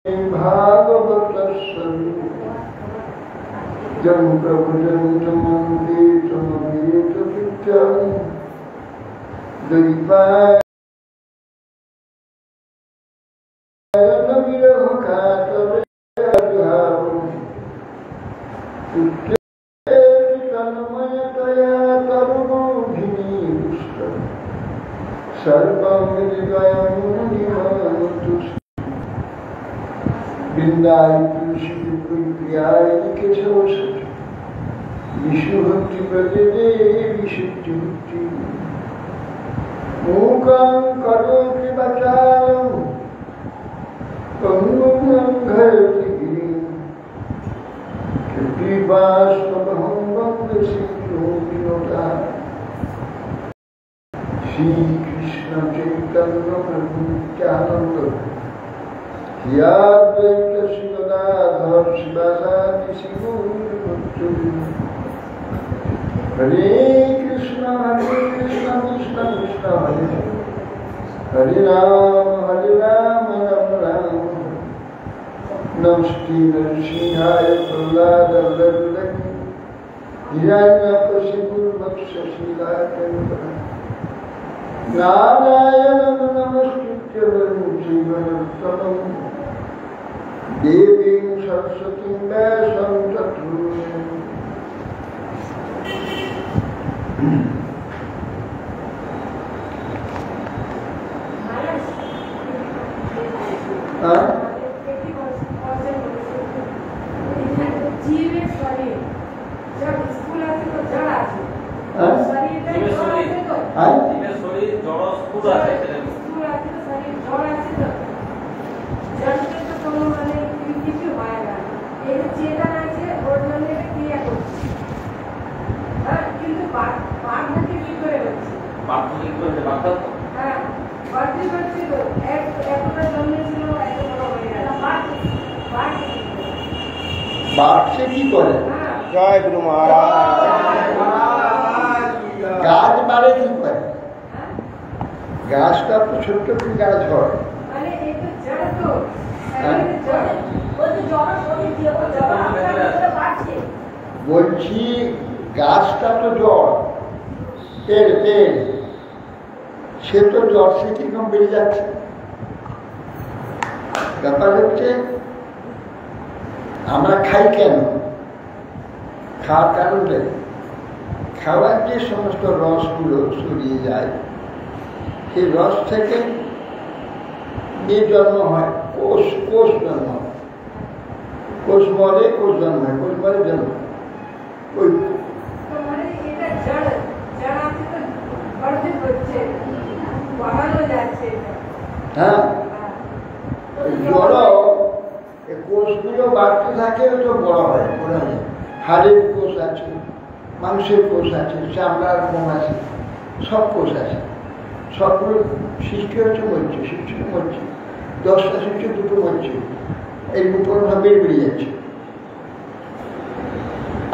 भागवतस्य जं प्रभुजन्तमन्ते समवेतपित्यानि तन्मयतया तरुणोऽभिनीत सर्वं हृदयं निमन्तुष्ट वृंदाय तुलसी प्रियाय केशव विष्णुभक्ति प्रदे विशुद्धि मूकं करोति वाचालं पंगुं लंघयति गिरिं कृपास्वभं वन्दे श्री कृष्ण चैतन्य प्रभु नित्यानंद याद्वैत श्रीगदाधर शिवासादि शिवोत्तम हरे कृष्ण कृष्ण कृष्ण हरे हरे राम राम राम नमस्ते नरसिंहाय प्रह्लादाय हिरण्यकशिपुर्वक्षशिलाय नारायणं नमस्कृत्य जीवनोत्तमं देवीं सरस्वतीं व्यासं ततो बाप से की करे जय गुरु महाराज गाछ मारे की करे गाछটা তো ছোট ছোট গাছ হয় মানে এই তো জড় তো বলছি গাছটা তো জড় পেড় পেড় সে তো জড় সে কিরকম বেড়ে যাচ্ছে ব্যাপার হচ্ছে আমরা খাই কেন খাওয়ার কারণে খাওয়ার যে সমস্ত রসগুলো ছড়িয়ে যায় সেই রস থেকে যে জন্ম হয় কোষ কোষ জন্ম হয় কোষ মরে কোষ জন্ম হয় কোষ মরে জন্ম ওই হ্যাঁ জড় কোষগুলো বাড়তে থাকে তো বড় হয় হাড়ের কোষ আছে মাংসের কোষ আছে চামড়ার কোষ আছে সব কোষ আছে সবগুলো সৃষ্টি হচ্ছে মরছে সৃষ্টি মরছে 10টা সৃষ্টি 2টো মরছে এই উপর বেড়ে যাচ্ছে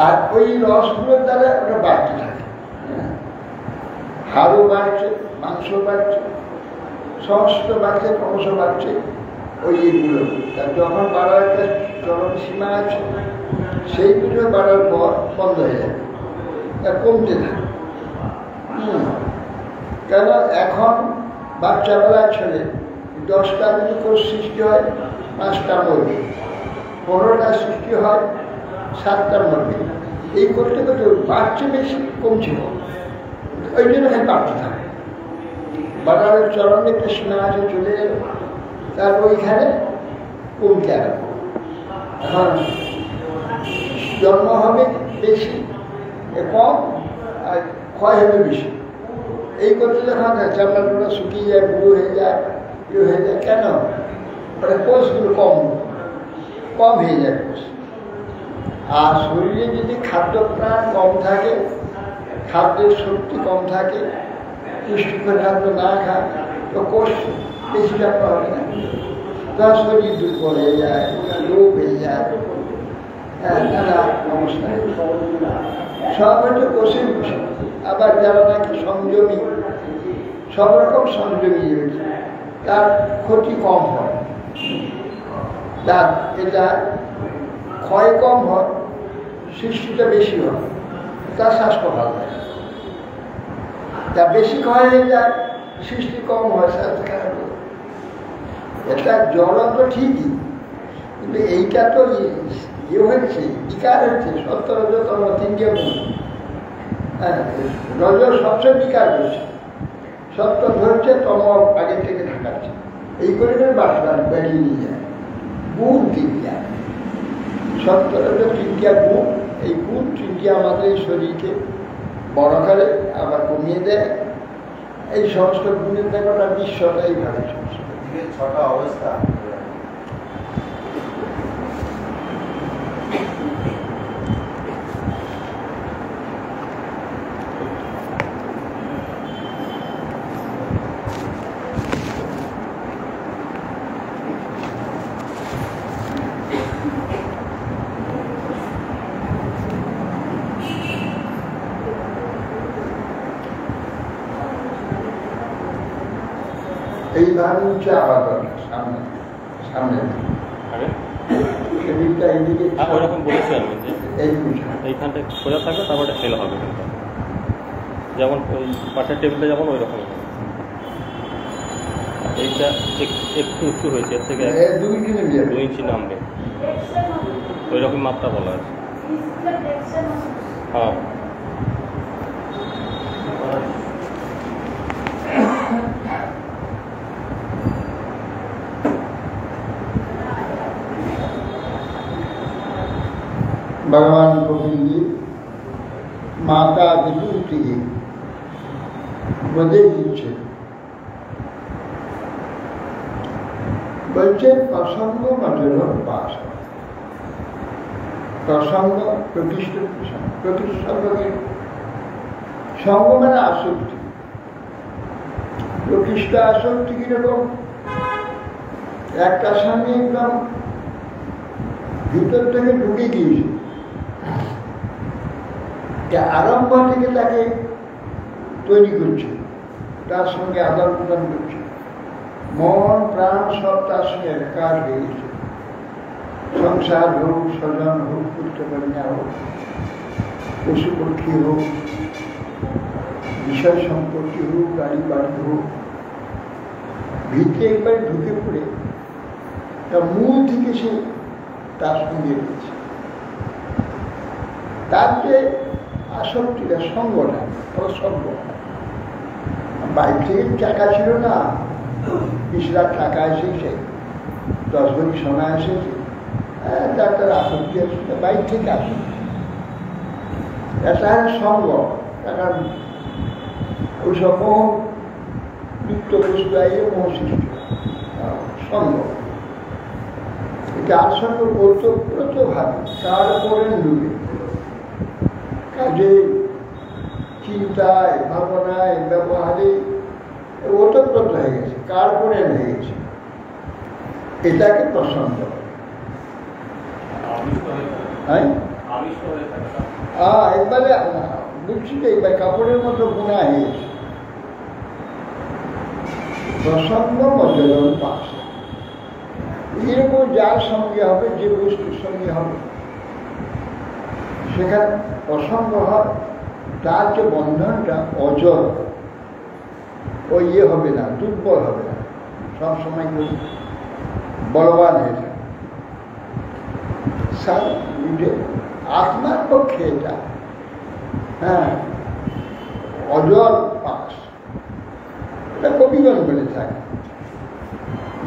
আর ওই রসগুলোর দ্বারা ওটা বাড়তে থাকে হাড়ও বাড়ছে মাংস বাড়ছে সমস্ত বাড়ছে ক্রমশ বাড়ছে ওই এইগুলো যখন বাড়ার একটা চরম সীমা আছে সেইগুলো বাড়ার পর বন্ধ হয়ে যাবে তা কমতে থাকে কেন এখন বাচ্চাবেলার ছেলে 10টা যদি কোষ সৃষ্টি হয় 5টা মরবে 15টা সৃষ্টি হয় 7টা মরবে এই করতে করতে বাড়ছে বেশি কমছে ওই জন্য বাড়তে থাকে বাড়ার চরমে একটা সীমা আছে চলে যাবে তারপর ওইখানে কমতে আরম্ভ এখন জন্ম হবে বেশি কম আর ক্ষয় হবে বেশি এই করতে যখন চামড়াটা শুকিয়ে যায় বুড়ো হয়ে যায় ইয়ে হয়ে যায় কেন ওটা কোষগুলো কম হয়ে যায় কোষ আর শরীরে যদি খাদ্য প্রাণ কম থাকে খাদ্যের শক্তি কম থাকে পুষ্টিকর খাদ্য না খায় তো কোষ বেশি ব্যাপার হবে না তার শরীর দুর্বল হয়ে যায় রোগ হয়ে যায় হ্যাঁ নানা অবস্থা সব হচ্ছে কোষের বিষয় আবার যারা নাকি সংযমী সব রকম সংযমী তার ক্ষতি কম হয় তার এটা ক্ষয় কম হয়, সৃষ্টিটা বেশি হয়, তার স্বাস্থ্য ভালো থাকে। তা বেশি ক্ষয় হয়ে যায়, সৃষ্টি কম হয়, স্বাস্থ্য খারাপ হয়। এটা জ্বলন্ত ঠিকই, কিন্তু এইটা তো ইয়ে হয়েছে, বিকার হচ্ছে, সত্য রজতম তিনটে গুণ। হ্যাঁ, রজ সবচেয়ে বিকার হয়েছে, সত্য ধরছে, তম আগে থেকে ঢাকাচ্ছে, এই করে বাসবার বেরিয়ে নিয়ে যায়। গুণ তিনটা, সত্য রজ তিনটা গুণ, এই গুণ তিনটি আমাদের শরীরকে বড় করে আবার কমিয়ে দেয়। এই সমস্ত গুণের ব্যাপারটা বিশ্বটা এইভাবে চলছে। ছটা অবস্থা এইভাবে হচ্ছে আবার দরকার সামনে সামনে সেদিকটা এইদিকে ওরকম বলেছি আমি যে এই এইখানটা খোলা থাকবে, তারপরে ফেল হবে, কিন্তু যেমন ওই পাশের টেবিলটা যেমন ওই রকম। এইটা একটু উঁচু হয়েছে, এর থেকে 2 ইঞ্চি নামবে, ওই রকম মাপটা বলা আছে। হ্যাঁ, भगवान कपिल जी माता विभूति বোধে দিচ্ছে, বলছে প্রসঙ্গ মজুর পাশ। প্রসঙ্গ প্রতিষ্ঠ, প্রতিসঙ্গকে সঙ্গ মানে আসক্তি। প্রতিষ্ঠ আসক্তি কিরকম, একটা স্বামী একদম ভিতর থেকে ঢুকে গিয়েছে, আরম্ভ থেকে তাকে তৈরি করছে, তার সঙ্গে আদান প্রদান করছে, মন প্রাণ সব তার সঙ্গে একার হয়ে গেছে। সংসার হোক, স্বজন হোক, পুত্রকন্যা হোক, পশু পক্ষী হোক, বিষয় সম্পত্তি হোক, গাড়ি বাড়ি হোক, ভিতরে একবার ঢুকে পড়ে তার মূল থেকে সে তার সঙ্গে রয়েছে। তার যে আসক্তিটা, সঙ্গটা, প্রসঙ্গ, বাইক থেকে টাকা ছিল না, 20 লাখ টাকা এসেছে, 10 ভরি সোনা এসেছে, তার আসক্তি আছে, বাইক থেকে আসে। এটা সঙ্গ, টাকার ওইসব মোহ, নিত্য বস্তু আইয়ে মোহ সৃষ্টি, সঙ্গ। যার সঙ্গে ওতপ্রোতভাবে তার উপরে ডুবে, কাজে, চিন্তায়, ভাবনায়, ব্যবহারে ওতপ্রোত হয়ে গেছে, কার উপরে হয়ে গেছে, এটাকে পছন্দ। একবারে বুঝছি তো, একবার কাপড়ের মতো বোনা হয়ে গেছে। প্রসঙ্গ মজলন পাশ, এরকম যার সঙ্গে হবে, যে বস্তুর সঙ্গে হবে, সেখানে প্রসঙ্গ হয়, তার যে বন্ধনটা অজর, ও ইয়ে হবে না, দুর্বল হবে না, সবসময় বলবান হয়ে যায়। আত্মার পক্ষে এটা, হ্যাঁ, অজর পাশ, এটা কবিগণ বলে থাকে,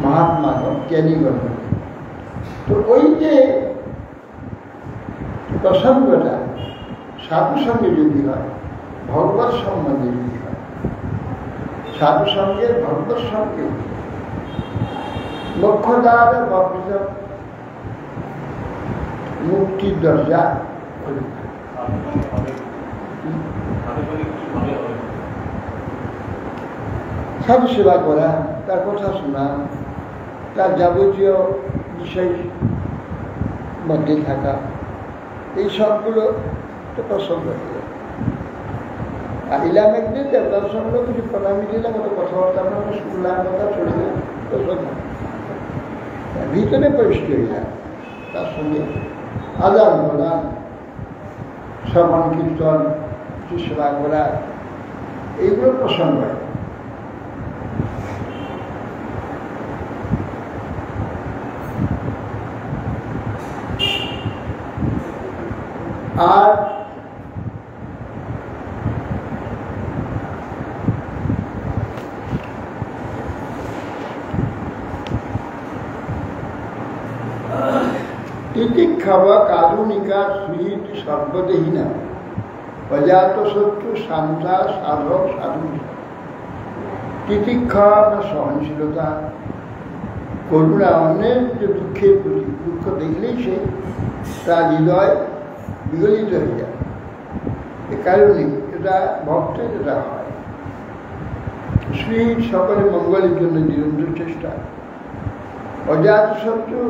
মহাত্মাগণ, জ্ঞানীগণ বলে। তো ওই যে প্রসঙ্গটা সাধু সঙ্গে যদি হয়, ভগবত সম্বন্ধে যদি হয়, সাধু সঙ্গে ভগবত সঙ্গে লক্ষ্যদার ভগবত মুক্তির দরজা খুলে। সাধু সেবা করা, তার কথা শোনা, তার যাবতীয় বিষয় মধ্যে থাকা, এই সবগুলো তো প্রসঙ্গ। আইলাম একদিন দেবতার সঙ্গে কিছু প্রণামী দিলাম, কত কথাবার্তা আমরা শুনলাম, কথা চলে গেল, প্রসঙ্গ। ভিতরে পরিষ্কার হয়ে যায়, তার সঙ্গে আদান প্রদান, শ্রবণ কীর্তন, সেবা করা, এইগুলো প্রসঙ্গ হয়। আর তিতিক্ষাবা কারুণিকা সুহিত সর্বদেহীনা অজাত শত্রু শান্তা সাধক সাধু। তিতিক্ষা বা সহনশীলতা, করুণা, অন্যের যে দুঃখের প্রতি, দুঃখ দেখলেই সে তার হৃদয় বিগলিত হয়ে যায়। এ কারণে এটা ভক্তের যেটা হয়, সুহিত সকলের মঙ্গলের জন্য নিরন্তর চেষ্টা। অজাত শত্রু,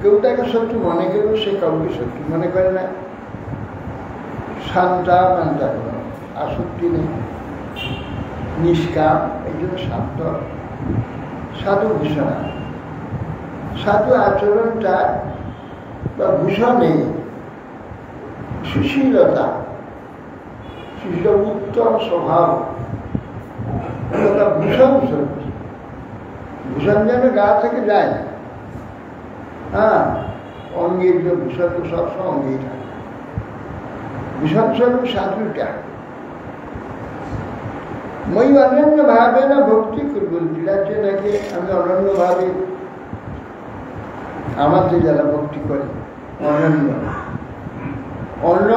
কেউ তাকে শত্রু মনে করেও সে কাউকে শত্রু মনে করে না। শান্তা মান্তা কোনো আসক্তি নেই, নিষ্কাম, এই জন্য শান্ত। সাধু ভূষণা, সাধু আচরণটা বা ভূষণে সুশীলতা, উত্তম স্বভাব, ভূষণ স্বরূপ। ভূষণ যেন গা থেকে যায় না। হ্যাঁ, অঙ্গের যে ভূষণ সবসময় অঙ্গেই থাকে। ভূষণ স্বরূপ সাধুটা। মই অনন্য ভাবে না ভক্তি করবো, যেটাকে নাকি আমি অনন্য ভাবে, আমাদের যারা ভক্তি করে অনন্য, অন্য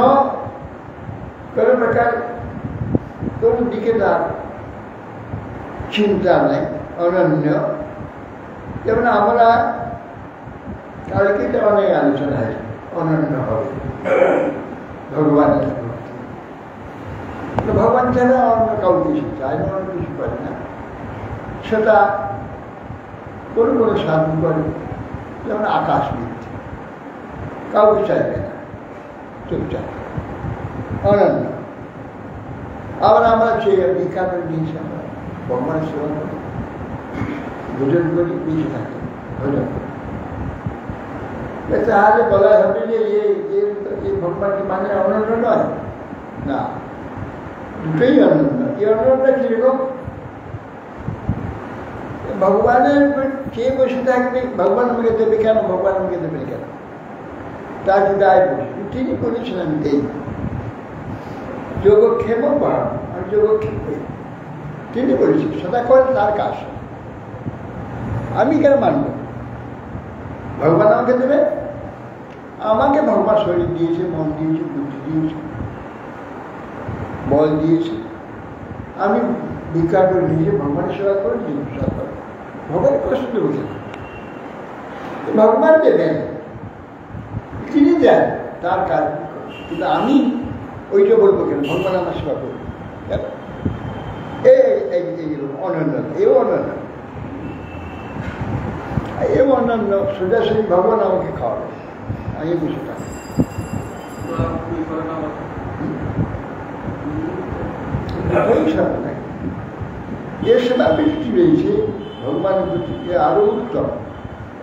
কোনো প্রকার কোন দিকে তার চিন্তা নেই, অনন্য। যেমন আমরা কালকে তো অনেক আলোচনা হয়, অনন্য হবে ভগবানের ভক্তি। ভগবান ছাড়া অন্য কাউকে কিছু চায় না, অন্য কিছু করে না। সেটা কোনো কোনো সাধু করে, যেমন আকাশ বৃদ্ধি, কাউকে চাইবে না, চুপচাপ অনন্য। আবার আমরা চেয়ে ভিক্ষা করে দিয়েছি, আমরা ভগবানের সেবা করি, ভোজন করি, বেঁচে থাকি ভোজন করি। তাহলে বলা হবে যে এই ভগবানকে মানে অনন্য নয় না, দুটোই অনন্য। এই অনন্যটা কিরকম? ভগবানের চেয়ে বসে থাকবে, ভগবান আমাকে দেবে কেন, ভগবান আমাকে দেবে কেন, তার হৃদয় বসে তিনি বলেছেন আমি দেই। যোগক্ষেম পড়ান, আমি যোগক্ষেম করি, তিনি বলেছেন, সেটা করেন তার কাজ। আমি কেন মানব? ভগবান আমাকে দেবে, আমাকে ভগবান শরীর দিয়েছে, মন দিয়েছে, বুদ্ধি দিয়েছে, বল দিয়েছে। আমি ভিক্ষা করে নিয়েছি, ভগবানের সেবা করে জীবন সেবা করে, ভগবানের প্রশ্ন বলছেন ভগবান দেবেন, তিনি দেন, তার কাজ। কিন্তু আমি ওইটা বলবো কেন, ভগবান আমার সেবা করবো কেন? এই অনন্য, এও অনন্য, এও অনন্য। সোজাসুজি ভগবান আমাকে খাওয়াবে, আমি বসে থাকি। এর সেবা বৃষ্টি রয়েছে ভগবানের প্রতি, আরো উত্তম,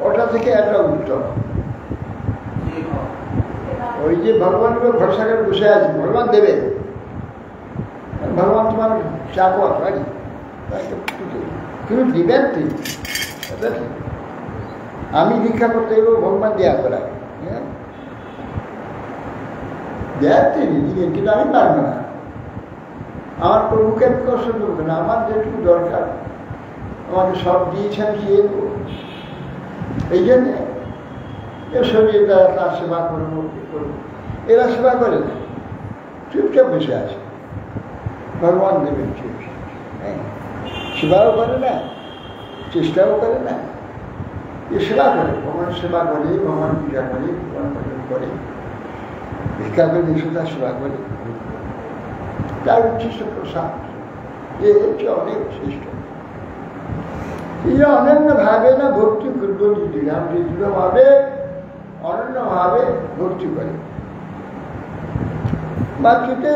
ওটা থেকে একটা উত্তম। ওই যে ভগবানের উপর ভরসা করে বসে আছে, ভগবান দেবে, ভগবান তোমার চাকর বাড়ি, কিন্তু দিবেন তিনি। আমি ভিক্ষা করতে গেলেও ভগবান দেয়া করা, হ্যাঁ দেয়ার তিনি দিবেন, কিন্তু আমি পারবো না। আমার প্রভুকে আমি কষ্ট করবো না, আমার যেটুকু দরকার আমাকে সব দিয়েছেন, খেয়ে দেবো। এই জন্যে শরীরে তার সেবা করবো, কি করবো, এরা সেবা করে না, চুপচাপ বসে আছে, ভগবান দেবেন চুপচাপ। হ্যাঁ, সেবাও করে না, চেষ্টাও করে না, এ সেবা করে, ভগবান সেবা করে, ভগবান পূজা করে, ভগবান ভজন করে, ভিক্ষা করে এসে তার সেবা করে, তার উচ্ছিষ্ট প্রসাদ, এ হচ্ছে অনেক শ্রেষ্ঠ। এই অনন্য ভাবে না ভক্তি করবো, দিলাম যে দৃঢ়ভাবে অনন্য ভাবে ভক্তি করে। বাকিতে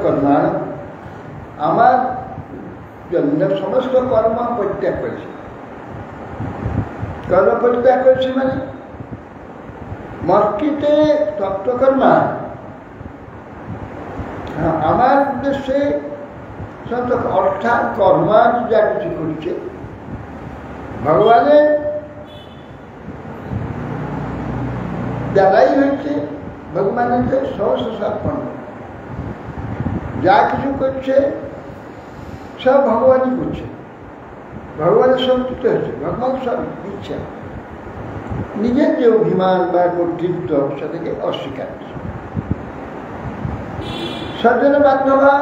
কর্মাণ, আমার জন্য সমস্ত কর্ম পরিত্যাগ করেছে। কর্মপরিত্যাগ করেছি মানে মতটিতে তত্ত্বকর্মা আমার উদ্দেশ্যে অর্থাৎ কর্মাদ যা কিছু করছে ভগবানের দ্বারাই হচ্ছে, ভগবানের সহস্রপন্ন যা কিছু করছে সব ভগবানই করছে, ভগবানের সন্তুষ্ট হচ্ছে, ভগবান সব ইচ্ছা, নিজের যে অভিমান বা কর্তৃত্ব সেটাকে অস্বীকার করছে। সজ্জন বান্ধবা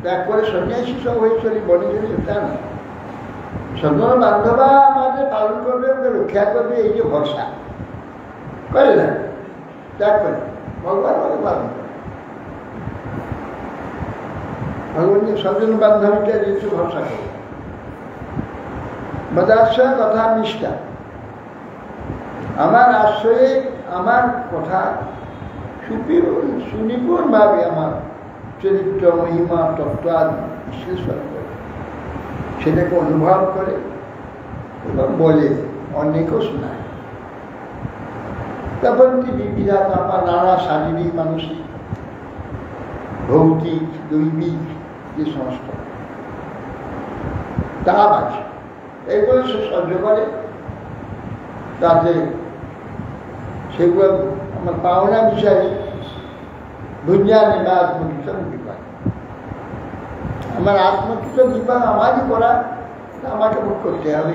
ত্যাগ করে সন্ন্যাসী সব হয়েছিল বনে চলে তা না, সজ্জন বান্ধবা আমাদের পালন করবে, ওকে রক্ষা করবে, এই যে ভরসা করে না, ত্যাগ করে ভগবান আমাকে পালন করে। ভগবানের সজ্জন বান্ধবীটা যেহেতু ভরসা করে মদাশ্রয় কথা নিষ্ঠা, আমার আশ্রয়ে আমার কথা সুনিপুণভাবে আমার চরিত্র মহিমা তত্ত্ব বিশ্লেষণ করে, সেটাকে অনুভব করে এবং বলে অনেকও শোনায়। তারপর বিবিধাত আমার নানা শারীরিক মানসিক ভৌতিক দৈবিক যে সমস্ত তাপ আছে এগুলো সে সহ্য করে, তাতে সেগুলো আমার পাওনা বিষয়ে বুঝানে বা আত্মকৃত বিপাক, আমার আত্মকৃত বিপাক আমারই করা, আমাকে মুখ করতে হবে,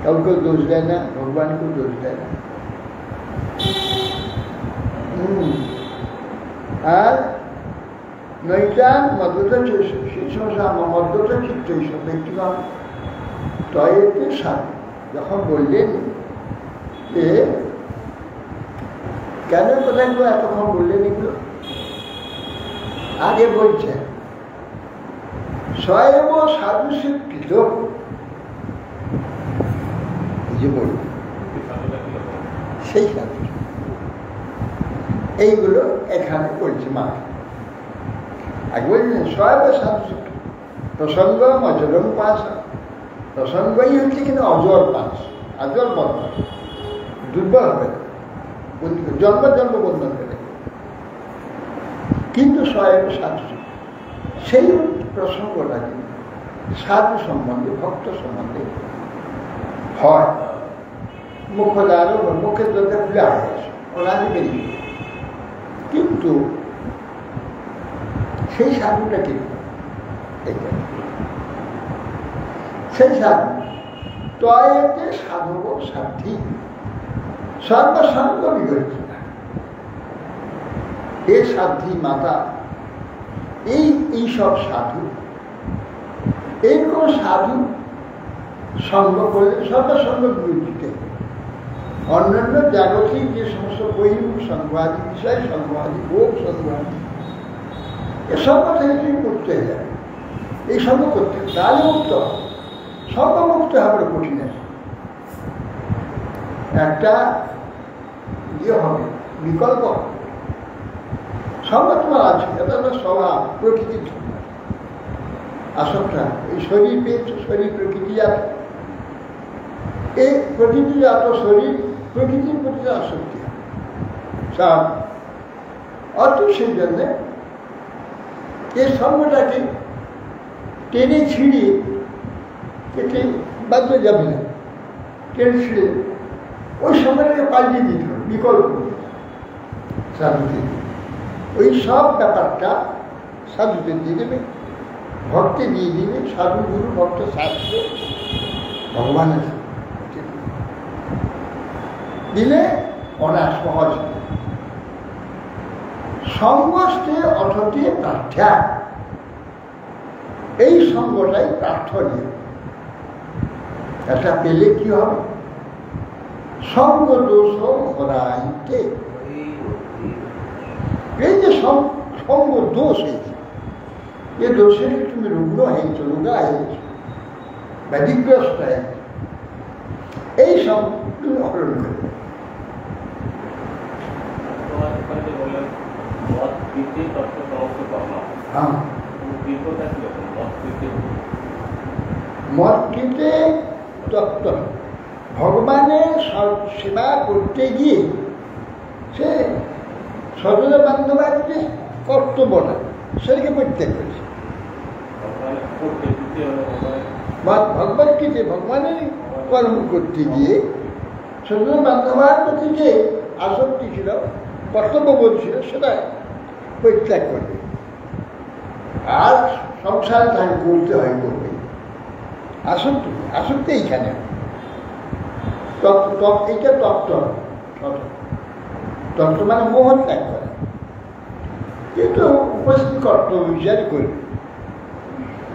কাউকে দোষ দেয় না, ভগবানকেও দোষ দেয় না। আর নৈটান মদ্যতা সেই সমস্যা আমার মদ্যতা চিত্ত এইসব ব্যক্তিগণ তয়েতে সাথে যখন বললেন যে কেন কথাগুলো এতক্ষণ বললেন এগুলো, আগে বলছে স্বয়ং সাধু স্বীকৃত, যে বলল সেই সাধু এইগুলো এখানে বলছে মা। আগে বলছেন স্বয়ং সাধু স্বীকৃত প্রসঙ্গ অজরম পাশ, প্রসঙ্গই হচ্ছে কিন্তু অজর পাশ, অজর বন্ধন দুর্বল হবে না, জন্ম জন্ম বন্ধন করে, কিন্তু স্বয়ং সাধু সেই প্রসঙ্গটা কিন্তু সাধু সম্বন্ধে ভক্ত সম্বন্ধে হয়। মুখদারও মুখের দরজা খুলে আসে ওনাকে বেরিয়ে, কিন্তু সেই সাধুটা কিন্তু সেই সাধু তয়েতে সাধব সাধ্যি সর্বসঙ্গ বিবর্জিত, হে সাধ্যি মাতা, এইসব সাধু এইরকম সাধু সঙ্গ করলে সর্বসঙ্গ বিবর্জিত, অন্যান্য জাগতিক যে সমস্ত বহির্মুখ সঙ্গবাদী বিষয় সঙ্গবাদী ভোগ সঙ্গবাদী এসব থেকে তুমি করতে যাবে, এই সঙ্গ করতে তাহলে মুক্ত হবে, সর্বমুক্ত হবে কঠিন একটা ইয়ে হবে, বিকল্প সঙ্গ তোমার আছে, এটা হলো স্বভাব প্রকৃতির আসক্তা, এই শরীর পেয়েছ, শরীর প্রকৃতিজাত, এই প্রকৃতিজাত শরীর প্রকৃতির প্রতি আসক্তি সব অত, সেই জন্যে এই সঙ্গটাকে টেনে ছিঁড়িয়ে কেটে বাদ যাবে না, টেনে ছিঁড়ে ওই সময়টাকে পাল্টিয়ে দিতে হবে, বিকল্প সাধুতে ওই সব ব্যাপারটা সাধুতে দিয়ে দেবে, ভক্তে দিয়ে দিবে, সাধু গুরু ভক্ত শাস্ত্র ভগবানের দিলে অনার সহজ সঙ্গস্থে অথতে প্রার্থ্যা, এই সঙ্গটাই প্রার্থনীয়। এটা পেলে কি হবে? সঙ্গ দোষ হরাইতে, এই যে সঙ্গ দোষ হয়েছে, এ দোষে তুমি রুগ্ন হয়েছ, রোগা হয়েছ, ব্যাধিগ্রস্ত হয়েছে, এই সব তুমি হরণ করবে। মদ খেতে তত্ত্ব ভগবানের সেবা করতে গিয়ে সে স্বজন বান্ধবের যে কর্তব্য না সেটাকে পরিত্যাগ করেছে। ভগবদ্গীতে ভগবানের কর্ম করতে গিয়ে স্বজন বান্ধবের প্রতি যে আসক্তি ছিল, কর্তব্যবোধ ছিল, সেটা পরিত্যাগ করবে। আর সংসার তাকে করতে হয়, করবে। আসক্তি এইখানে এইটা তত্ত্ব মানে মোহ ত্যাগ করে, কিন্তু উপস্থিত কর্তব্য বিচার করবে।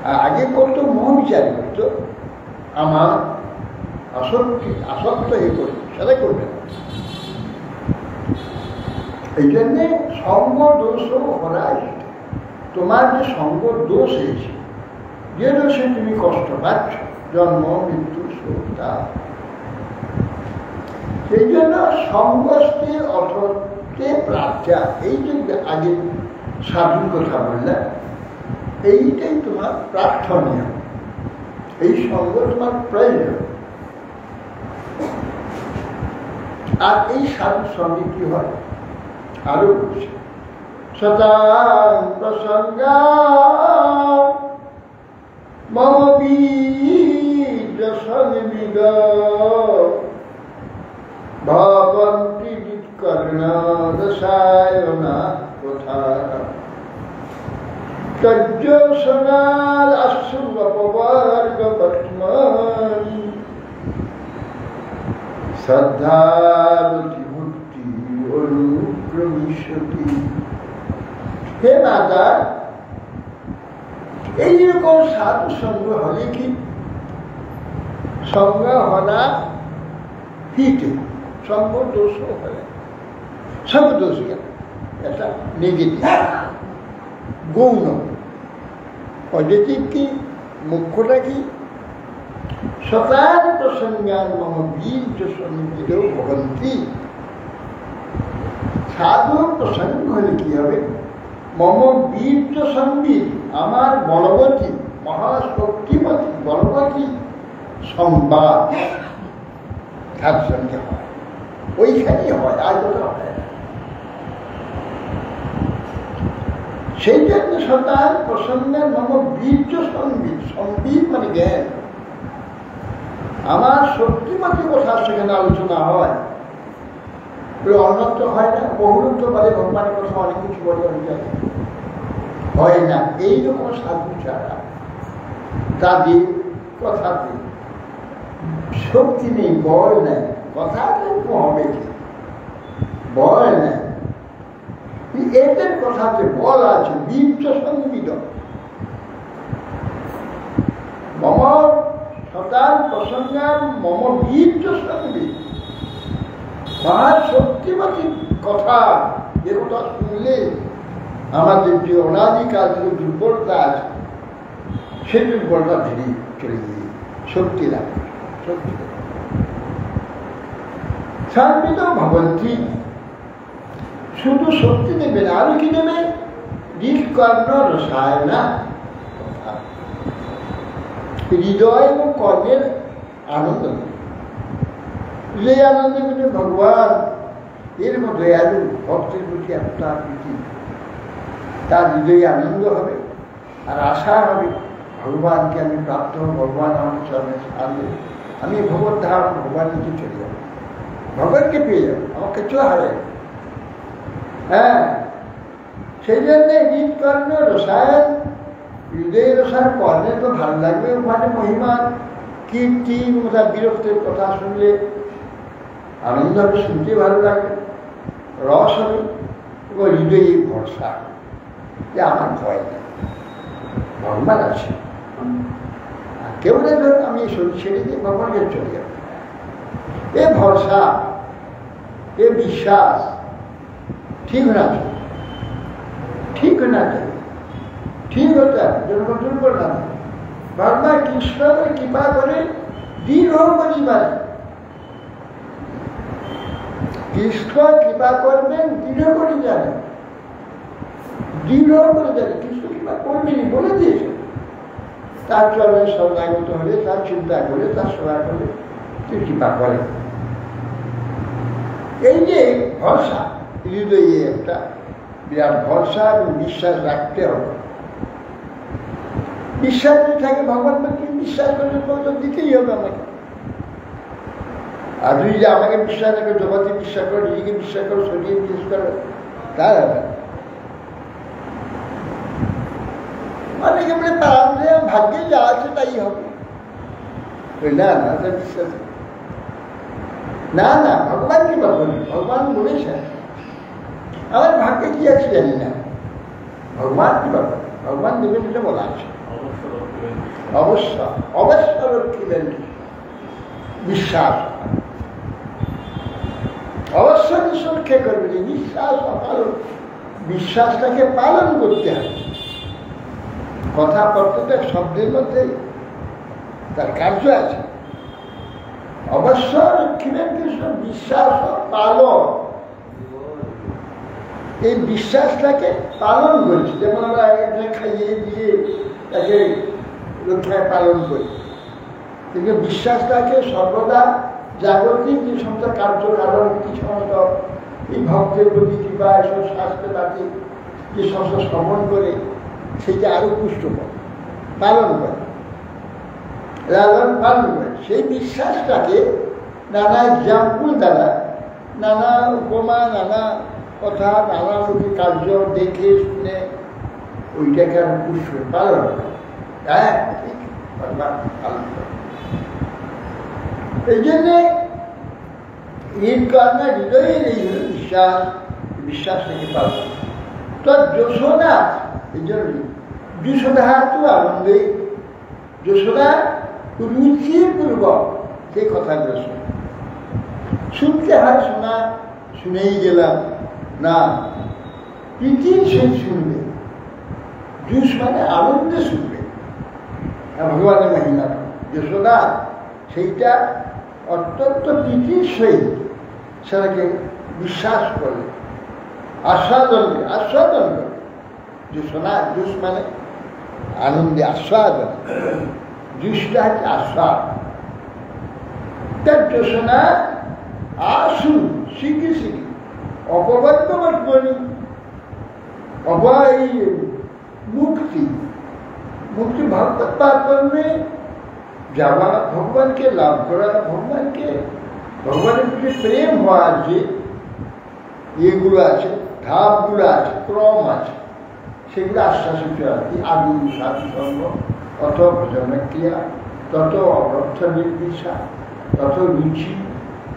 আর আগে করতো মোহ বিচার করত, আমার আসক্ত হয়ে করবে, সেটা করবে না। এই জন্যে সঙ্গ দোষও হরাই। তোমার যে সঙ্গ দোষ হয়েছে, যে দোষে তুমি কষ্ট পাচ্ছ, জন্ম মৃত্যু শোকটা, সেই জন্য সঙ্গস্থে অর্থে প্রার্থা, এই যে আগে সাধুর কথা বললাম, এইটাই তোমার প্রার্থনীয়, এই সঙ্গ তোমার প্রয়োজন। আর এই সাধুর সঙ্গে কি হয় আরো বলছে, সতাং প্রসঙ্গা মম বীজ সন্বিদ ভবন্তি কর্ণ রসায়না কথা তজ্জোসনার অশুভবর্গ বর্তমান শ্রদ্ধারতি ভক্তি অনুক্রমিষ্যতি। হে দাদা, এইরকম সাধু সঙ্গ হলে কি সঙ্গ হলা হিতে সঙ্গ দোষ হলে, সঙ্গ দোষ কেন, এটা নেগেটিভ। গৌণ পজিটিভ কি, মুখ্যটা কি, সতার প্রসঙ্গান মম বীর্য সন্বিদ ভবন্তি। সাধু প্রসঙ্গ হলে কি হবে, মম বীর্য সন্বিদ, আমার বলবতী মহাশক্তিমতী বলবতী সংবাদ তার সঙ্গে হয়, ওইখানেই হয়, আর কোথাও হয় না। সেই জন্য সন্তান প্রসঙ্গের মম বীর্য সন্বিদ, সন্বিদ মানে জ্ঞান, আমার শক্তিমতী কথা সেখানে আলোচনা হয়, অন্যত্র হয় না। বহুরত্ব বলে ভগবানের কথা অনেক কিছু বলে হয় না। এইরকম সাধু ছাড়া তাদের কথাতে শক্তি নেই, বল নেই, কথা হবে কি, বল নেই। এদের কথাতে বল আছে, বীর্য সন্বিদ মম সতার প্রসঙ্গার মম বীর্য সন্বিদ, মহা শক্তিমতী কথা, যে কথা শুনলে আমাদের যে অনাদিকাল যে দুর্বলতা আছে, সেই দুর্বলতা ধীরে চলে গিয়ে শক্তি লাগে, শক্তি সন্বিত ভবন্তি। শুধু শক্তি দেবে না, আরো কি দেবে, কর্ণ রসায়না, হৃদয় এবং কর্ণের আনন্দ। যে আনন্দ কিন্তু ভগবান এর মধ্যে দয়ালু, ভক্তের প্রতি এতটা প্রীতি, তার হৃদয়ে আনন্দ হবে আর আশা হবে ভগবানকে আমি প্রাপ্ত হব, ভগবান আমার চরণে আনবে, আমি ভগবত ধারণ ভগবানের কাছে চলে যাব, ভগবানকে পেয়ে যাবো, আমাকে চলে হারে। হ্যাঁ, সেই জন্যে হৃদকর্ণ রসায়ন, হৃদয়ের রসায়ন, কর্ণে তো ভালো লাগবে, ওখানে মহিমা কীর্তি তার বিরক্তের কথা শুনলে আনন্দ হবে, শুনতে ভালো লাগবে, রস হবে, এবং হৃদয়ে ভরসা যে আমার ভয় নেই, ভগবান আছে। কেউ না ধর আমি শরীর ছেড়ে দিয়ে ভগবানকে চলে যাব, এ ভরসা, এ বিশ্বাস ঠিক না, ঠিক না, ঠিক হতে হবে, যেরকম দুর্বল না। ভগবান কৃষ্ণ কৃপা করে দৃঢ় পরিবার, কৃষ্ণ কৃপা করবেন দৃঢ় করে যাবেন, দৃঢ় করে যাবে, কৃষ্ণ কৃপা করবেনি বলে দিয়েছে। তার চরণে সদাগত হলে, তার চিন্তা করে, তার সেবা করে কৃপা করে। এই যে ভরসা, হৃদয়ে একটা বিরাট ভরসা এবং বিশ্বাস রাখতে হবে। বিশ্বাস যদি থাকে ভগবানকে বিশ্বাস করলে তো দিতেই হবে আমাকে। আর যদি যে আমাকে বিশ্বাস রাখে, জগতে বিশ্বাস করো, নিজেকে বিশ্বাস করো, শরীরে বিশ্বাস করো, তার হবে অনেকে বলে তার ভাগ্যে যা আছে তাই হবে। না না, তার বিশ্বাস না, না, ভগবান কি বলবেন? ভগবান বলেছেন আমার ভাগ্যে কি আছে জানি না, ভগবান কি বলবেন? ভগবান দেবেন এটা বলা আছে। অবশ্য অবশ্য রক্ষিলেন বিশ্বাস, অবশ্যই সুরক্ষা করবে। বিশ্বাস অপালন, বিশ্বাসটাকে পালন করতে হবে। কথা প্রত্যেকটা শব্দের মধ্যে তার কার্য আছে। অবশ্য রক্ষিলেন কৃষ্ণ বিশ্বাস পালন, এই বিশ্বাসটাকে পালন করছি। যেমন আমরা একটা খাইয়ে দিয়ে তাকে রক্ষায় পালন করি, কিন্তু বিশ্বাসটাকে সর্বদা জাগতিক যে সমস্ত কার্যকারণ, কি সমস্ত এই ভক্তের প্রতি কৃপা, এসব শাস্ত্রবাদী যে সমস্ত শ্রবণ করে সেইটা আরো পুষ্ট করে পালন করে, লালন পালন করে। সেই বিশ্বাসটাকে নানা এক্সাম্পল দ্বারা, নানা উপমা, নানা কথা, নানা লোকের কার্য দেখে শুনে ওইটাকে আরো পুষ্ট পালন করে। হ্যাঁ, ঠিক পালন করে। এই জন্যে ঋণকর্ণা হৃদয়ের এই হল বিশ্বাস, বিশ্বাস থেকে পালন। তো যশোদা, এই জন্য যশোদা তো আনন্দে, যশোদা রুচিপূর্বক সেই কথাগুলো শোনে। শুনতে হয়, শোনা শুনেই গেলাম না, প্রীতির সহিত শুনবে। জুস মানে আনন্দে শুনবে ভগবানের মহিমা। যশোদা সেইটা অত্যন্ত প্রীতির সহিত সেটাকে বিশ্বাস করলে, আস্বাদন করে। যশোদা, জুস মানে আনন্দে আস্বাদন, জুসটা হচ্ছে আস্বাদ। তার যশোদা আসুন শিখি শিখি অপবাদ্য বর্তমানে অবাই মুক্তি, মুক্তি ভগবত পারবে যাওয়া, ভগবানকে লাভ করা, ভগবানের প্রতি প্রেম হওয়ার যে ইয়েগুলো আছে, ধাপগুলো আছে, ক্রম আছে, সেগুলো আশ্বাসিত আর কি। আদু সাধুসঙ্গ, তত ভজন ক্রিয়া, তত অর্থ নির্বিশা, তত রুচি,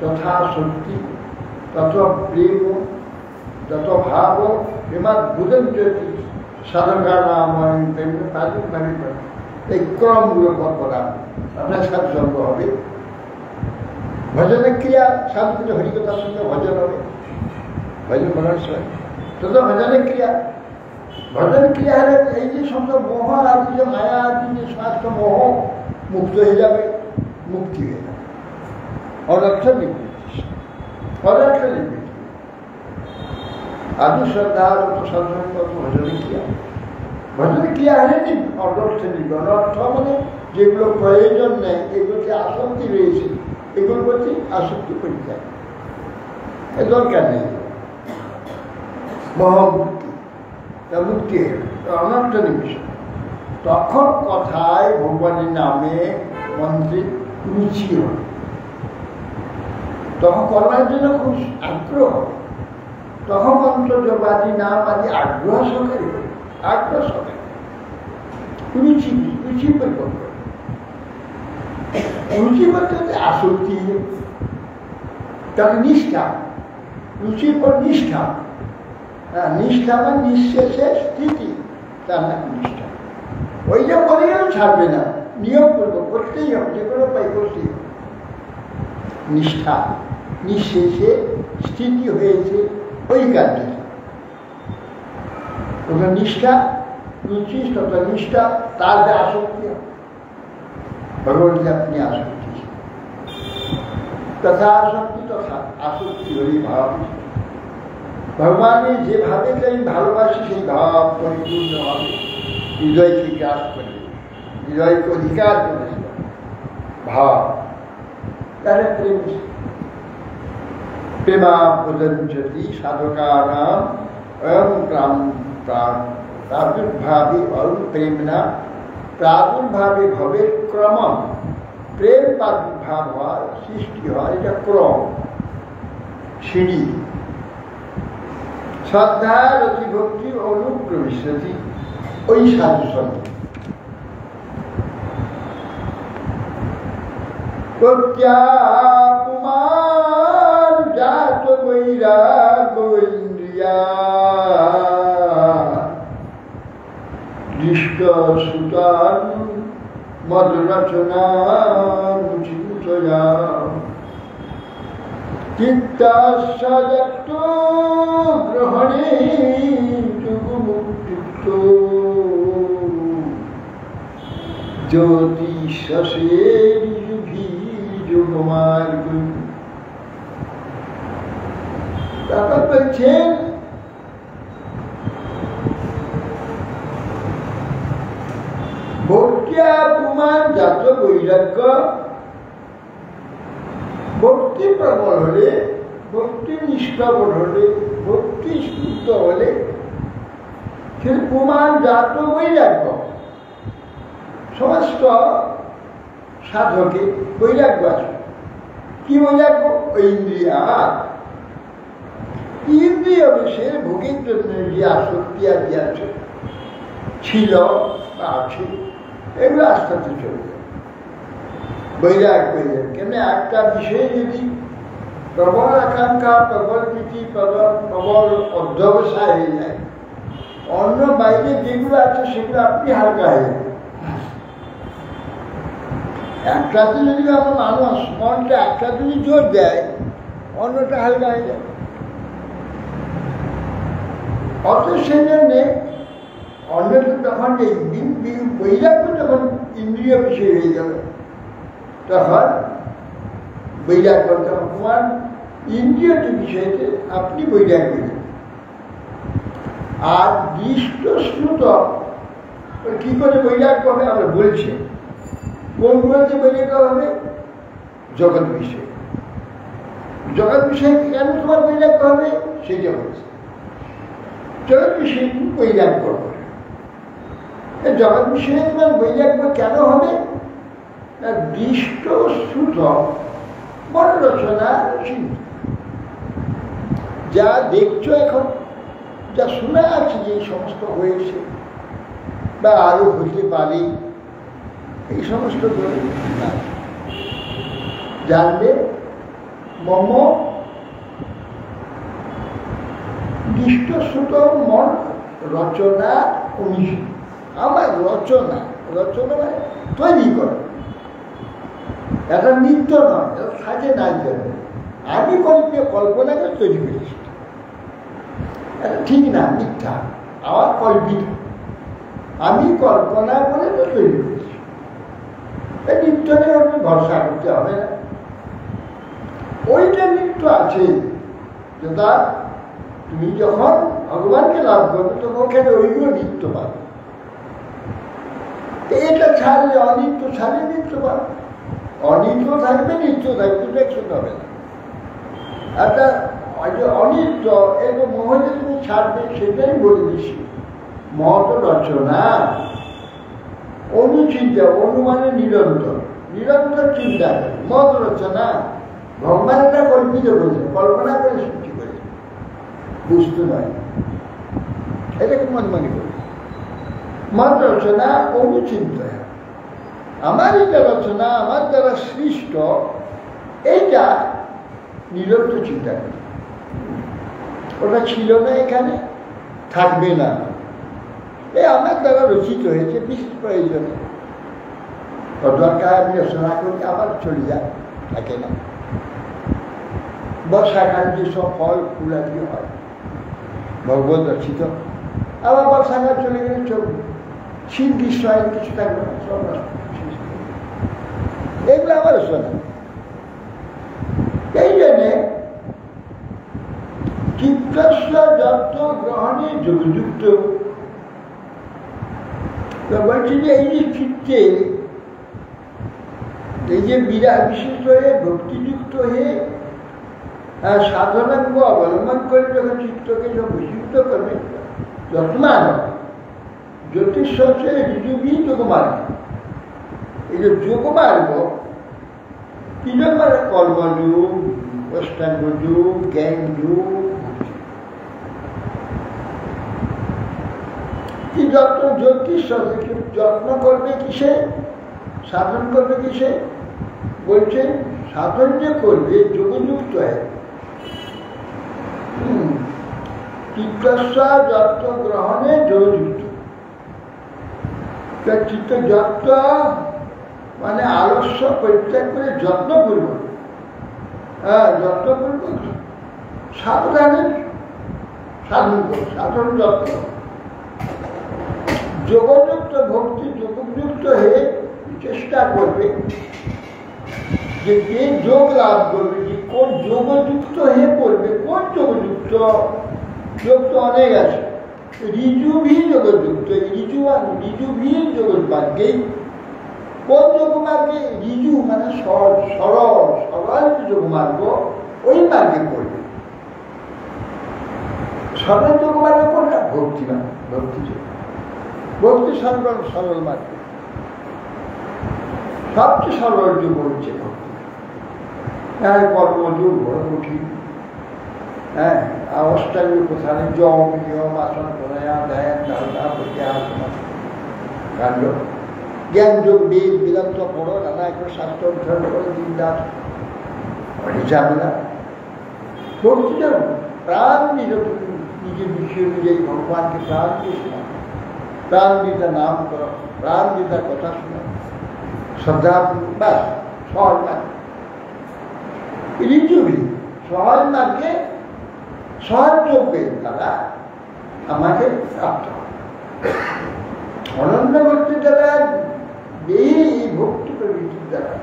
তথা শক্তি, তত প্রেম, তত ভাব, প্রেমার বুধন জ্যোতি সাধকার নাম প্রেম তাদের ভাবি করে। এই ক্রমগুলো করা আপনার সাধুসঙ্গ হবে। ভজনের ক্রিয়া, সাধু হরিকথার সঙ্গে ভজন হবে, ভজন করার সময় তত ভজনের ক্রিয়া। ভজন ক্রিয়া হলে এই যে সমস্ত মোহ আর যে মায়া আর যে সমস্ত মোহ মুক্ত হয়ে যাবে, মুক্তি হয়ে যাবে। অনর্থ নিবৃত্তি, অনর্থ নিবৃত্তি। আদু শ্রদ্ধা, সৎসঙ্গ, ভজনের ক্রিয়া। ভজনের ক্রিয়া হলে অনর্থ নিবে। অনর্থ মানে যেগুলো প্রয়োজন নেই, এগুলোতে আসক্তি রয়েছে, এগুলোর প্রতি আসক্তি পরিত্যাগ, এর দরকার নেই। মহামুক্তি, তা মুক্তি অনর্থ নিবিষ্ট। তখন কথায় ভগবানের নামে মন্ত্রে রুচি হয়, তখন করার জন্য খুব আগ্রহ, তখন মন্ত্র জবাদি নাম আদি আগ্রহ সহকারী, আগ্রহ সহকারী রুচি, রুচি পরিবর্তন। রুচি বলতে আসক্তি, তাকে নিষ্ঠা, রুচির পর নিষ্ঠা। নিষ্ঠা মানে নিঃশেষে স্থিতি, তার নাম নিষ্ঠা। ওই যে করে গেলেও ছাড়বে না, নিয়ম করবো, করতেই হবে, যে কোনো উপায় করতেই হবে। নিষ্ঠা, নিঃশেষে স্থিতি হয়েছে ওই কার্যে। তোমরা নিষ্ঠা, রুচি, তত নিষ্ঠা, তার যে আসক্তি হবে, ভগবানকে আপনি আসক্তি, তথা আসক্তি, তথা আসক্তি হলেই ভাব। ভগবানের যেভাবে আমি ভালোবাসি সেই ভাব পরিপূর্ণ হবে, হৃদয়কে গ্রাস করে, হৃদয়কে অধিকার করে ভাব। তারা প্রেমাপদঞ্চতি সাধকানাম প্রাদুর্ভাবে প্রেমনা প্রাদুর্ভাবে ভবে ক্রম প্রেম প্রাদুর্ভাব হওয়ার সৃষ্টি হয়, এটা ক্রম সিঁড়ি। শ্রদ্ধা রতিভক্তি অনুপ্রবিশতি ওই সাধুসঙ্গ। প্রত্যাপুমান জাত বৈরাগ্য ইন্দ্রিয়া দৃষ্ট সুতান মদ রচনা চিন্তয়া চিত্তাস্যক্ত গ্রহণে যুগমুক্ত জ্যোতিষের যুগী যুগমার্গ। তারপর বলছেন ভক্তিয়াপুমান জাত বৈরাগ্য, ভক্তি প্রবল হলে, ভক্তি নিষ্ঠবল হলে, ভক্তি শুদ্ধ হলে সে পুমান জাত বৈরাগ্য। সমস্ত সাধকে বৈরাগ্য আছে। কি বৈরাগ্য? ইন্দ্রিয়া, ইন্দ্রিয় বিষয়ে ভোগের জন্য যে আসক্তি আদি আছে, ছিল বা আছে, এগুলো আস্তে আস্তে চলে যায়। বৈরাগ্য হয়ে যাবে। কেন একটা বিষয়ে যদি প্রবল আকাঙ্ক্ষা, প্রবল প্রীতি, প্রবল অধ্যবসায় হয়ে যায়, অন্য বাইরে যেগুলো আছে সেগুলো আপনি হালকা হয়ে যাবে। একটাতে যদি আমার মানুষ মনটা একটা যদি জোর দেয়, অন্যটা হালকা হয়ে যায়। অত সেই জন্যে অন্যটা তখন এই বৈরাগ্য যখন ইন্দ্রিয় বিষয় হয়ে গেল, তখন বৈরাগ্য তোমার ইন্দ্রিয় যে বিষয়তে আপনি বৈরাগ্য। আর দৃষ্ট শ্রুত কি করে বৈরাগ্য হবে আমরা বলছি। কোনগুলোতে বৈরাগ্য হবে? জগৎ বিষয়। জগৎ বিষয়ে কেন তোমার বৈরাগ্য হবে সেটা বলছে। জগৎ বিষয়ে তুমি বৈরাগ্য হবে। জগৎ বিষয়ে তোমার বৈরাগ্য কেন হবে? না, দৃষ্ট শ্রুত মনোরচনা চিন্তা, যা দেখছো এখন, যা শোনা আছে যে সমস্ত হয়েছে বা আরো হতে পারে, এই সমস্ত জানলে মম দৃষ্ট শ্রুত মন রচনা অনুষ্ঠিত। আমার রচনা, রচনা মানে তৈরি করা, এটা নিত্য নয়, এটা সাজে নাই যাবে। আমি কল্পনা করে তৈরি করেছি, এটা ঠিক না, মিথ্যা, আমার কল্পিত। আমি কল্পনা করে তো তৈরি করেছি। এই নিত্য নিয়ে আপনি ভরসা করতে হবে না। ওইটা নিত্য আছে, যেটা তুমি যখন ভগবানকে লাভ করবে তখন ওখানে ওইগুলো নিত্য পাবে। এটা ছাড়লে অনিত্য, ছাড়লে নিত্য পাবে। অনিত্য থাকবে, নিত্য থাকবে, দুটো একসাথে হবে না। একটা অনিত্য এরকম মহলে তুমি ছাড়বে, সেটাই বলে দিচ্ছি। মহৎ রচনা অনুচিন্তা, অনুমানে নিরন্তর, নিরন্তর চিন্তা করে মত রচনা। ভগবান একটা কল্পিত করেছে, কল্পনা করে সৃষ্টি করেছে, বুঝতে নয়, এটাকে মনমানি করে। মত রচনা অনুচিন্ত, আমার এটা রচনা, আমার দ্বারা সৃষ্ট, এইটা নিরন্তর চিন্তা করে। ওটা ছিল না, এখানে থাকবে না, এই আমার দ্বারা রচিত হয়েছে, বিশেষ প্রয়োজনে দরকার আমি রচনা করি, আবার চলে যায়, থাকে না। বর্ষাকাল যেসব ফল ফুলাদি হয় ভগবত রচিত, আবার বর্ষাকাল চলে গেলে চলবে। শীত গ্রীষ্ম কিছু থাকবে না, সব এগুলো আমার রচনা। এই জন্যে চিত্তস্য যত গ্রহণে যোগযুক্ত, বলছি যে এই যে চিত্তে এই যে বিরাট বিশেষ হয়ে ভক্তিযুক্ত হয়ে সাধনাঙ্গ অবলম্বন করে যখন চিত্তকে সব বিশুদ্ধ করবে যতমান জ্যোতিষ হচ্ছে ঋজুবি যোগমার্গ। এই যে যোগমার্গ কি মানে কর্মযোগ, অষ্টাঙ্গ যোগ, জ্ঞান যোগ, কি যত্ন জ্যোতিষ যত্ন করবে কিসে, সাধন করবে কিসে? বলছে সাধন যে করবে যোগযুক্ত হয়। চিত্তস্বা যত্ন গ্রহণে যোগযুক্ত। চিত্ত যত্ন মানে আলস্য পরিত্যাগ করে যত্ন করব। হ্যাঁ, যত্ন করব, সাবধানে সাধন করব, সাধন যত্ন। যোগযুক্ত ভক্তি যোগযুক্ত হয়ে চেষ্টা করবে যে যোগ লাভ করবে, যে কোন যোগযুক্ত হয়ে পড়বে। কোন যোগযুক্ত? যোগ তো অনেক আছে। ঋজুভি যোগযুক্ত, ঋজুভি যোগমার্গে। কোন যোগমার্গে? ঋজু মানে সরল যোগমার্গ, ওই মার্গে পড়বে। সরল যোগমার্গ কোনটা? ভক্তি মানে ভক্তি যোগ, ভক্তি সরল মার্গ। সবচেয়ে সরল যোগ হচ্ছে ভক্তি। হ্যাঁ, কর্মযোগ বড় কঠিন। হ্যাঁ, অষ্টাঙ্গ কোথায় জম নিয়ম আসন প্রণায়াম ধ্যান ধারণা প্রত্যাহার কাণ্ড। জ্ঞান যোগ বেদ বেদান্ত পড়ো, নানা একটা শাস্ত্র অধ্যয়ন করো, দিন রাত অনেক ঝামেলা। ভক্তি যেন প্রাণ নিজের বিষয় অনুযায়ী ভগবানকে প্রাণ দিয়ে শোনা, প্রাণ দিয়ে তার নাম করো, প্রাণ দিয়ে তার কথা শোনা, শ্রদ্ধা ব্যাস সহজ মার্গে। ঋজুভি সহজ মার্গে সহযোগের দ্বারা আমাকে প্রাপ্ত হয়। অনন্য ভক্তির দ্বারা, এই ভক্তি প্রবৃত্তির দ্বারা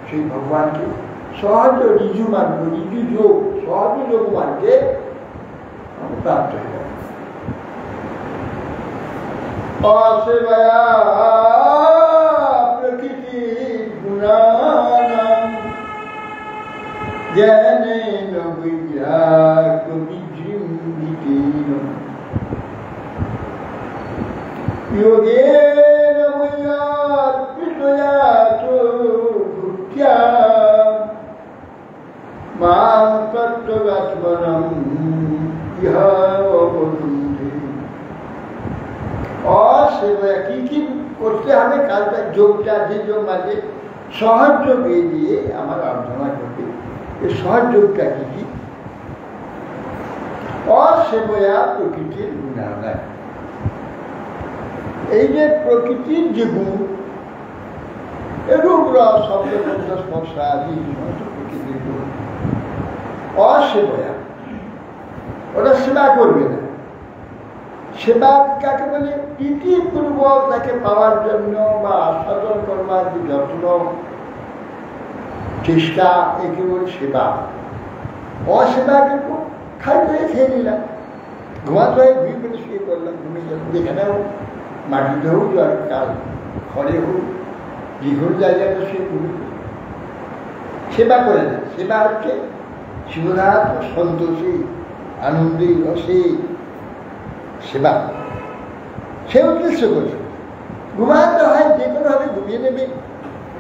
সেই ভগবানকে সহজ ঋজু মার্গ, ঋজু যোগ, সহজ যোগ মার্গে প্রাপ্ত হয়ে যাবে। অসেবয়া প্রকৃতি গুণানাম জ্ঞানেন বিদ্যাক বিজৃম্ভিতেন যোগেন ময়্যার্পিতয়া চ ভূত্যা মাং তত্ত্বাত্মনম ইহ অবরুদ্ধে। অসেবয়া কি কি করতে হবে? কাজটা যোগটা, যে যোগ মাঝে সহজ যোগ দিয়ে আমার আরাধনা করবে। এই সহজ যোগটা কি কি? অসেবয়া প্রকৃতির গুণাগার। এই যে প্রকৃতির যে গুণ, রূপ রস শব্দ গন্ধ স্পর্শ আদি সমস্ত প্রকৃতির গুণ, অসেবয়া ওরা সেবা করবে না। সেবা কাকে বলে? প্রীতিপূর্বক তাকে পাওয়ার জন্য বা আস্বাদন করবার যে যত্ন চেষ্টা, একে বলে সেবা। অসেবা কিন্তু খাইতে খেয়ে নিলাম, ঘুমাতে হয় ঘুমিয়ে করে শুয়ে করলাম, ঘুমিয়ে গেলাম। যেখানে হোক, মাটিতে হোক, কাল ঘরে হোক, যেগুলো জায়গাটা সে ঘুমিয়ে সেবা করে না। সেবা হচ্ছে শিবরাত সন্তোষী আনন্দী রসে সেবা, সে উদ্দেশ্য করছে। ঘুমাতে হয় যে কোনোভাবে ঘুমিয়ে নেবে,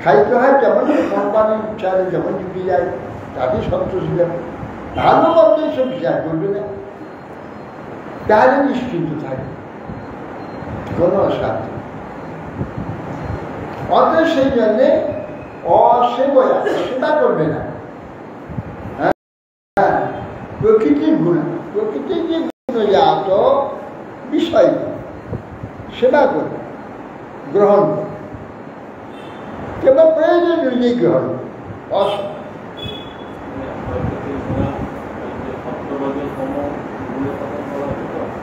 খাইতে হয় যেমন কোম্পানির ইচ্ছারে যেমন ঢুকে যায়, তাদের সন্তোষী যাবে। ভালো মতো এসব বিচার করবে না, তাহলে নিশ্চিন্ত থাকবে, কোনো অশান্তি। অতএব সেই জন্যে অসেবয়া, সেবা করবে না। হ্যাঁ, প্রকৃতির গুণ, প্রকৃতির যে গুণজাত বিষয় সেবা করবে, গ্রহণ করবে, কেবল প্রয়োজন অনুযায়ী গ্রহণ করবে।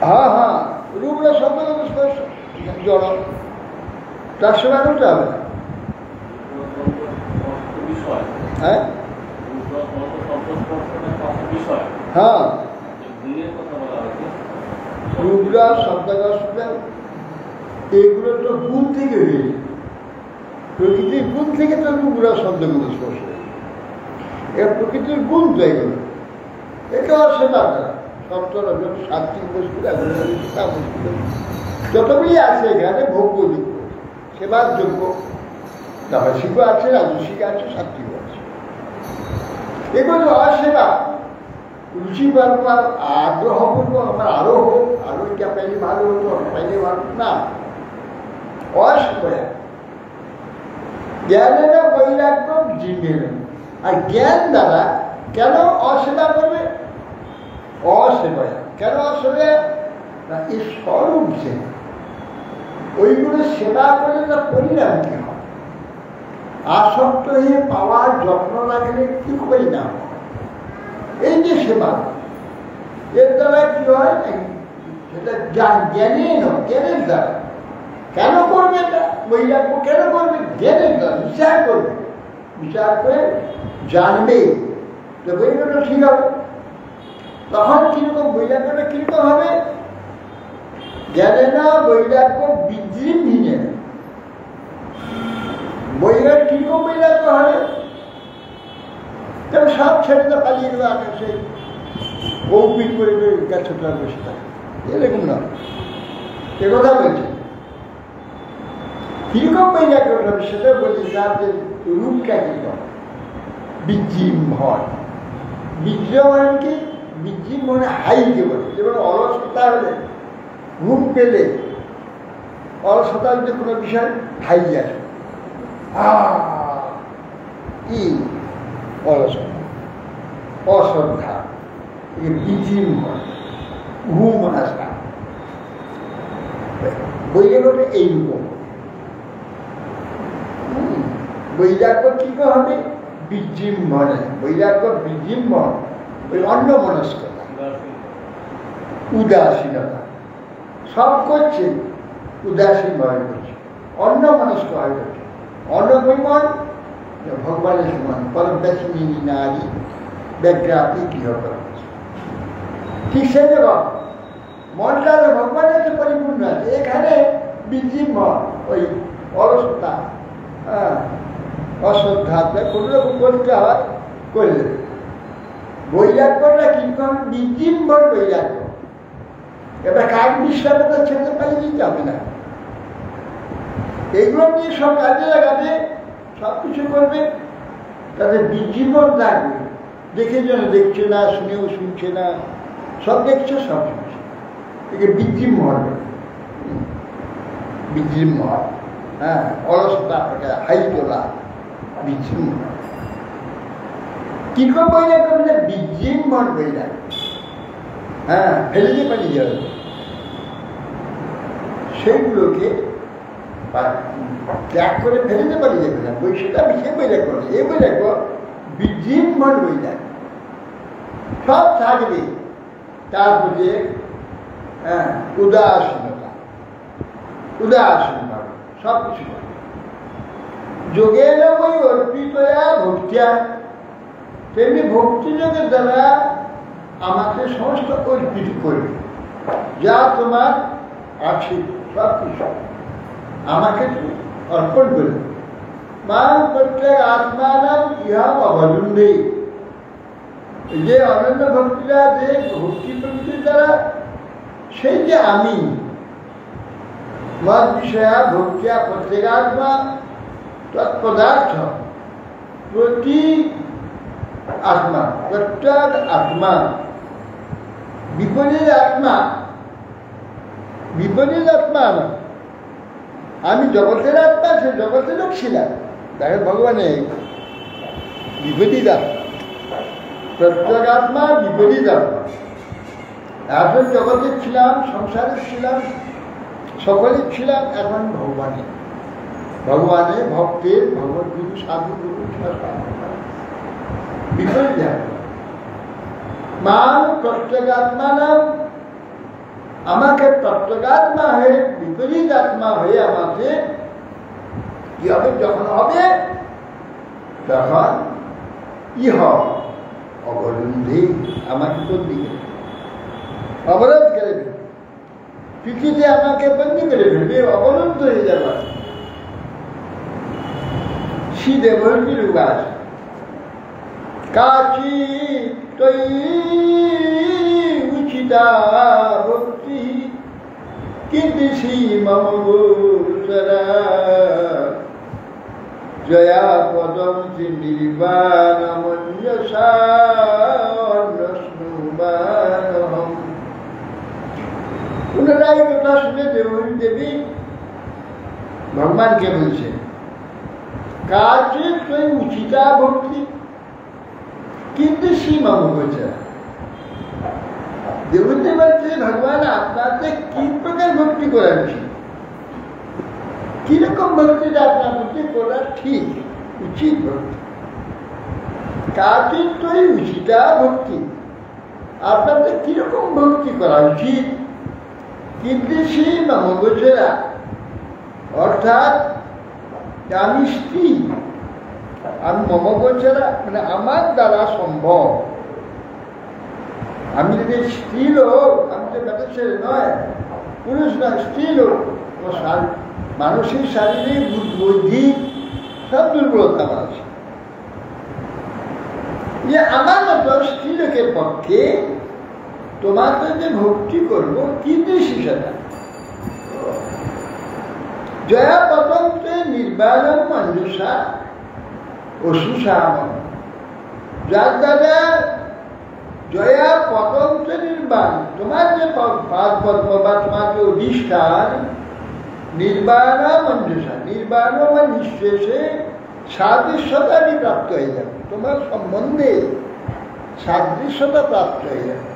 হ্যাঁ হ্যাঁ, রূপরা সকল জড়, তার সেবা করতে হবে না। হ্যাঁ হ্যাঁ, রূপরা শব্দ এগুলো তো গুণ থেকে হয়েছে। প্রকৃতির গুণ থেকে তো রূপরা শব্দগুলো স্পর্শ এর প্রকৃতির গুণ তো এগুলো এটা সেবা করা সপ্তরজন সাত্বিক বস্তু যতগুলি আছে এখানে ভোগ্যযোগ্য সেবার যোগ্য তামাসিকও আছে রাজসিক আছে সাত্বিক আছে এগুলো অসেবা রুচি পারবো আগ্রহ করবো আমার আরো হোক আরো এটা পাইলে ভালো হতো পাইলে ভালো না অসেবা জ্ঞানেরা বৈরাগ্য জীবের আর জ্ঞান দ্বারা কেন অসেবা করবে অসেবা কেন অসেবা না এই স্বরূপ যে ওইগুলো সেবা করলে তার পরিণাম কি হয় আসক্ত হয়ে পাওয়ার যত্ন রাখলে কি পরিণাম এই যে সেবা এর দ্বারা কি হয় সেটা জ্ঞানে নয় জ্ঞানের দ্বারা কেন করবে এটা বৈরাগ্য কেন করবে জ্ঞানের দ্বারা বিচার করবে বিচার করে জানবে যে বৈরাগ্যটা ঠিক হবে তখন কিরকম বৈরাগ্যটা কিরকম হবে জ্ঞানে না বৈরাগ্য বিদ্রিমহীনে বৈরাগ কিরকম বৈরাগ্য হবে তবে সব ছেলেটা পালিয়ে গেল আকাশে কৌপিক করে গাছটা বসে থাকে এরকম না এ কথা বলছে কিরকম বৈরাগ্য হবে সেটা বলছি যাদের রূপটা কিরকম বিজ্জিম হয় বিজ্জিম মানে কি বিজ্জিম মানে হাইকে বলে যেমন অলসতা হলে ঘুম পেলে অলসতার যে কোনো বিষয় হাই আসে কি অলসতা অশ্রদ্ধা বিজিম হয় ঘুম আসা বৈরাগ্যটা এইরকম বৈরাগ্য কি হবে বিজিম মনে বৈরাগ্য বিজিম মন ওই অন্য মনস্কতা উদাসীনতা সব করছে উদাসীন ভাবে করছে অন্য মনস্ক হয়ে করছে অন্য মন ভগবানের সমান পরম দশমিনী নারী ব্যাঘ্রাপি গৃহকর ঠিক সেই রকম মনটা ভগবানের যে পরিপূর্ণ আছে এখানে বিজিম মন ওই অলসতা অশ্রদ্ধাতে কোনো রকম করতে হয় করলে বৈরাগ্যটা কিরকম বিজিম মন বৈরাগ্য এবার কাজ বিশ্বাসটা ছেড়ে পালিয়ে যাবে না এইগুলো নিয়ে সব কাজে লাগাবে সব কিছু করবে তাদের বিজীবন থাকবে দেখে যেন দেখছে না শুনেও শুনছে না সব দেখছে সব শুনছে একে বিজিম হয় বিজিম হয় হ্যাঁ অলসতা হাই তোলা বিজিম কিরকম বৈরাগ্য মানে বিজিম মন বৈরাগ্য হ্যাঁ ফেলে পালিয়ে যাবে সেইগুলোকে ত্যাগ করে ফেলতে পারি যাবে না বই সেটা সে বৈরাগ্য নেই এই বৈরাগ্য বিজিম মন বৈরাগ্য সব থাকবে তার প্রতি উদাসীনতা উদাসীন ভাবে সব কিছু যোগের বই অর্পিত ভক্তিয়া তেমনি ভক্তি যোগের দ্বারা আমাকে সমস্ত অর্পিত করবে যা তোমার আছে সব কিছু আমাকে অর্পণ করবে মা প্রত্যেক আত্মানাম ইহা অবলম্বে যে অনন্য ভক্তিরা যে ভক্তি প্রকৃতির দ্বারা সেই যে আমি মদ বিষয়া ভক্তিয়া প্রত্যেগাত্মা তৎপদার্থ প্রতি আত্মা প্রত্যেক আত্মা বিপরীত আত্মা বিপরীত আত্মা না আমি জগতের আত্মা সে জগতেরও ছিলাম দেখেন ভগবানের বিপরীত আত্মা প্রত্যেক আত্মা বিপরীত আত্মা এখন জগতে ছিলাম সংসারে ছিলাম সকলে ছিলাম এখন ভগবানে ভক্তের ভগবত গুরু সাধু গুরু বিপরীত আত্মা মান প্রত্যেগাত্মা নাম আমাকে প্রত্যেগাত্মা হয়ে বিপরীত আত্মা হয়ে আমাকে কি হবে যখন হবে তখন ইহ অবলম্বী আমাকে কোন দিকে অবরোধ করে ফেলবে পৃথিবীতে আমাকে বন্দি করে ফেলবে অবলম্ব হয়ে যাবে শ্রীদেবরীর উপাস কাচি তৈ উচিতা ভক্তি কিন্তু শ্রী মম গোচরা জয়া পদম শ্রী নির্বাণ মঞ্জসা পুনরায় কথা শুনে দেবী দেবী ভগবানকে বলছে কাজে তুই উচিতা ভক্তি কিন্তু সীমা গোচরা দেবতে বলছে ভগবান আপনাকে কি প্রকার ভক্তি করা উচিত, কিরকম ভক্তিটা আপনার মধ্যে করা ঠিক উচিত ভক্তি কাজে তুই উচিতা ভক্তি আপনাকে কিরকম ভক্তি করা উচিত কিন্তু সীমা গোচরা অর্থাৎ আমি স্ত্রী, আমি মম গোচরা মানে আমার দ্বারা সম্ভব, আমি যদি স্ত্রী লোক, আমি তো বেটা ছেলে নয়, পুরুষ নয়, স্ত্রী লোক, মানসিক শারীরিক বৌদ্ধিক সব দুর্বলতা আছে। যে আমার মতো স্ত্রী লোকের পক্ষে তোমাকে যে ভক্তি করবো কি দৃষ্টিটা জয়া পতন্তে নির্বাণ মঞ্জুষা অসুষাম, যার দ্বারা জয়া পতন্তে নির্বাণ, তোমার যে পাদ পদ্ম বা তোমার যে অধিষ্ঠান নির্বাণ মঞ্জুষা, নির্বাণ বা নিঃশেষে সাদৃশ্যতা প্রাপ্ত হয়ে যাবে, তোমার সম্বন্ধে সাদৃশ্যতা প্রাপ্ত হয়ে যাবে।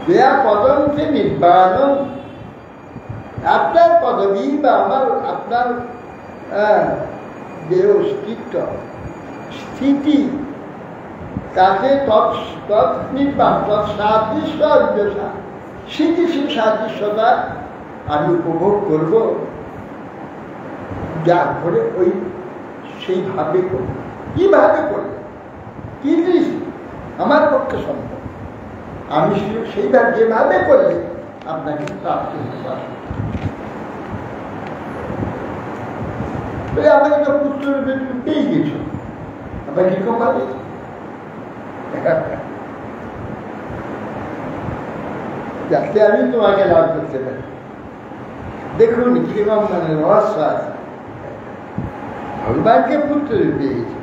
জয়া পদন্তে নির্বাণ, আপনার পদবী বা আমার আপনার যে অস্তিত্ব স্থিতি তাকে তৎনির্বাণ তৎসাদৃশ্য অভ্যসা স্থিতিশীল সাদৃশ্যতা আমি উপভোগ করব, যার ফলে ওই সেইভাবে করব। কিভাবে করব, কি দৃষ্টি আমার পক্ষে সম্ভব, আমি সেইভাবে যেভাবে করলে আপনাকে প্রাপ্ত হতে পারব। আমাকে তো পুত্রের পেয়ে গেছ, আবার কিরকম ভাবে যাতে আমি তোমাকে লাভ করতে পারি। দেখুন কিরকম মানে রহস্য আছে, ভগবানকে পুত্র পেয়ে গেছে।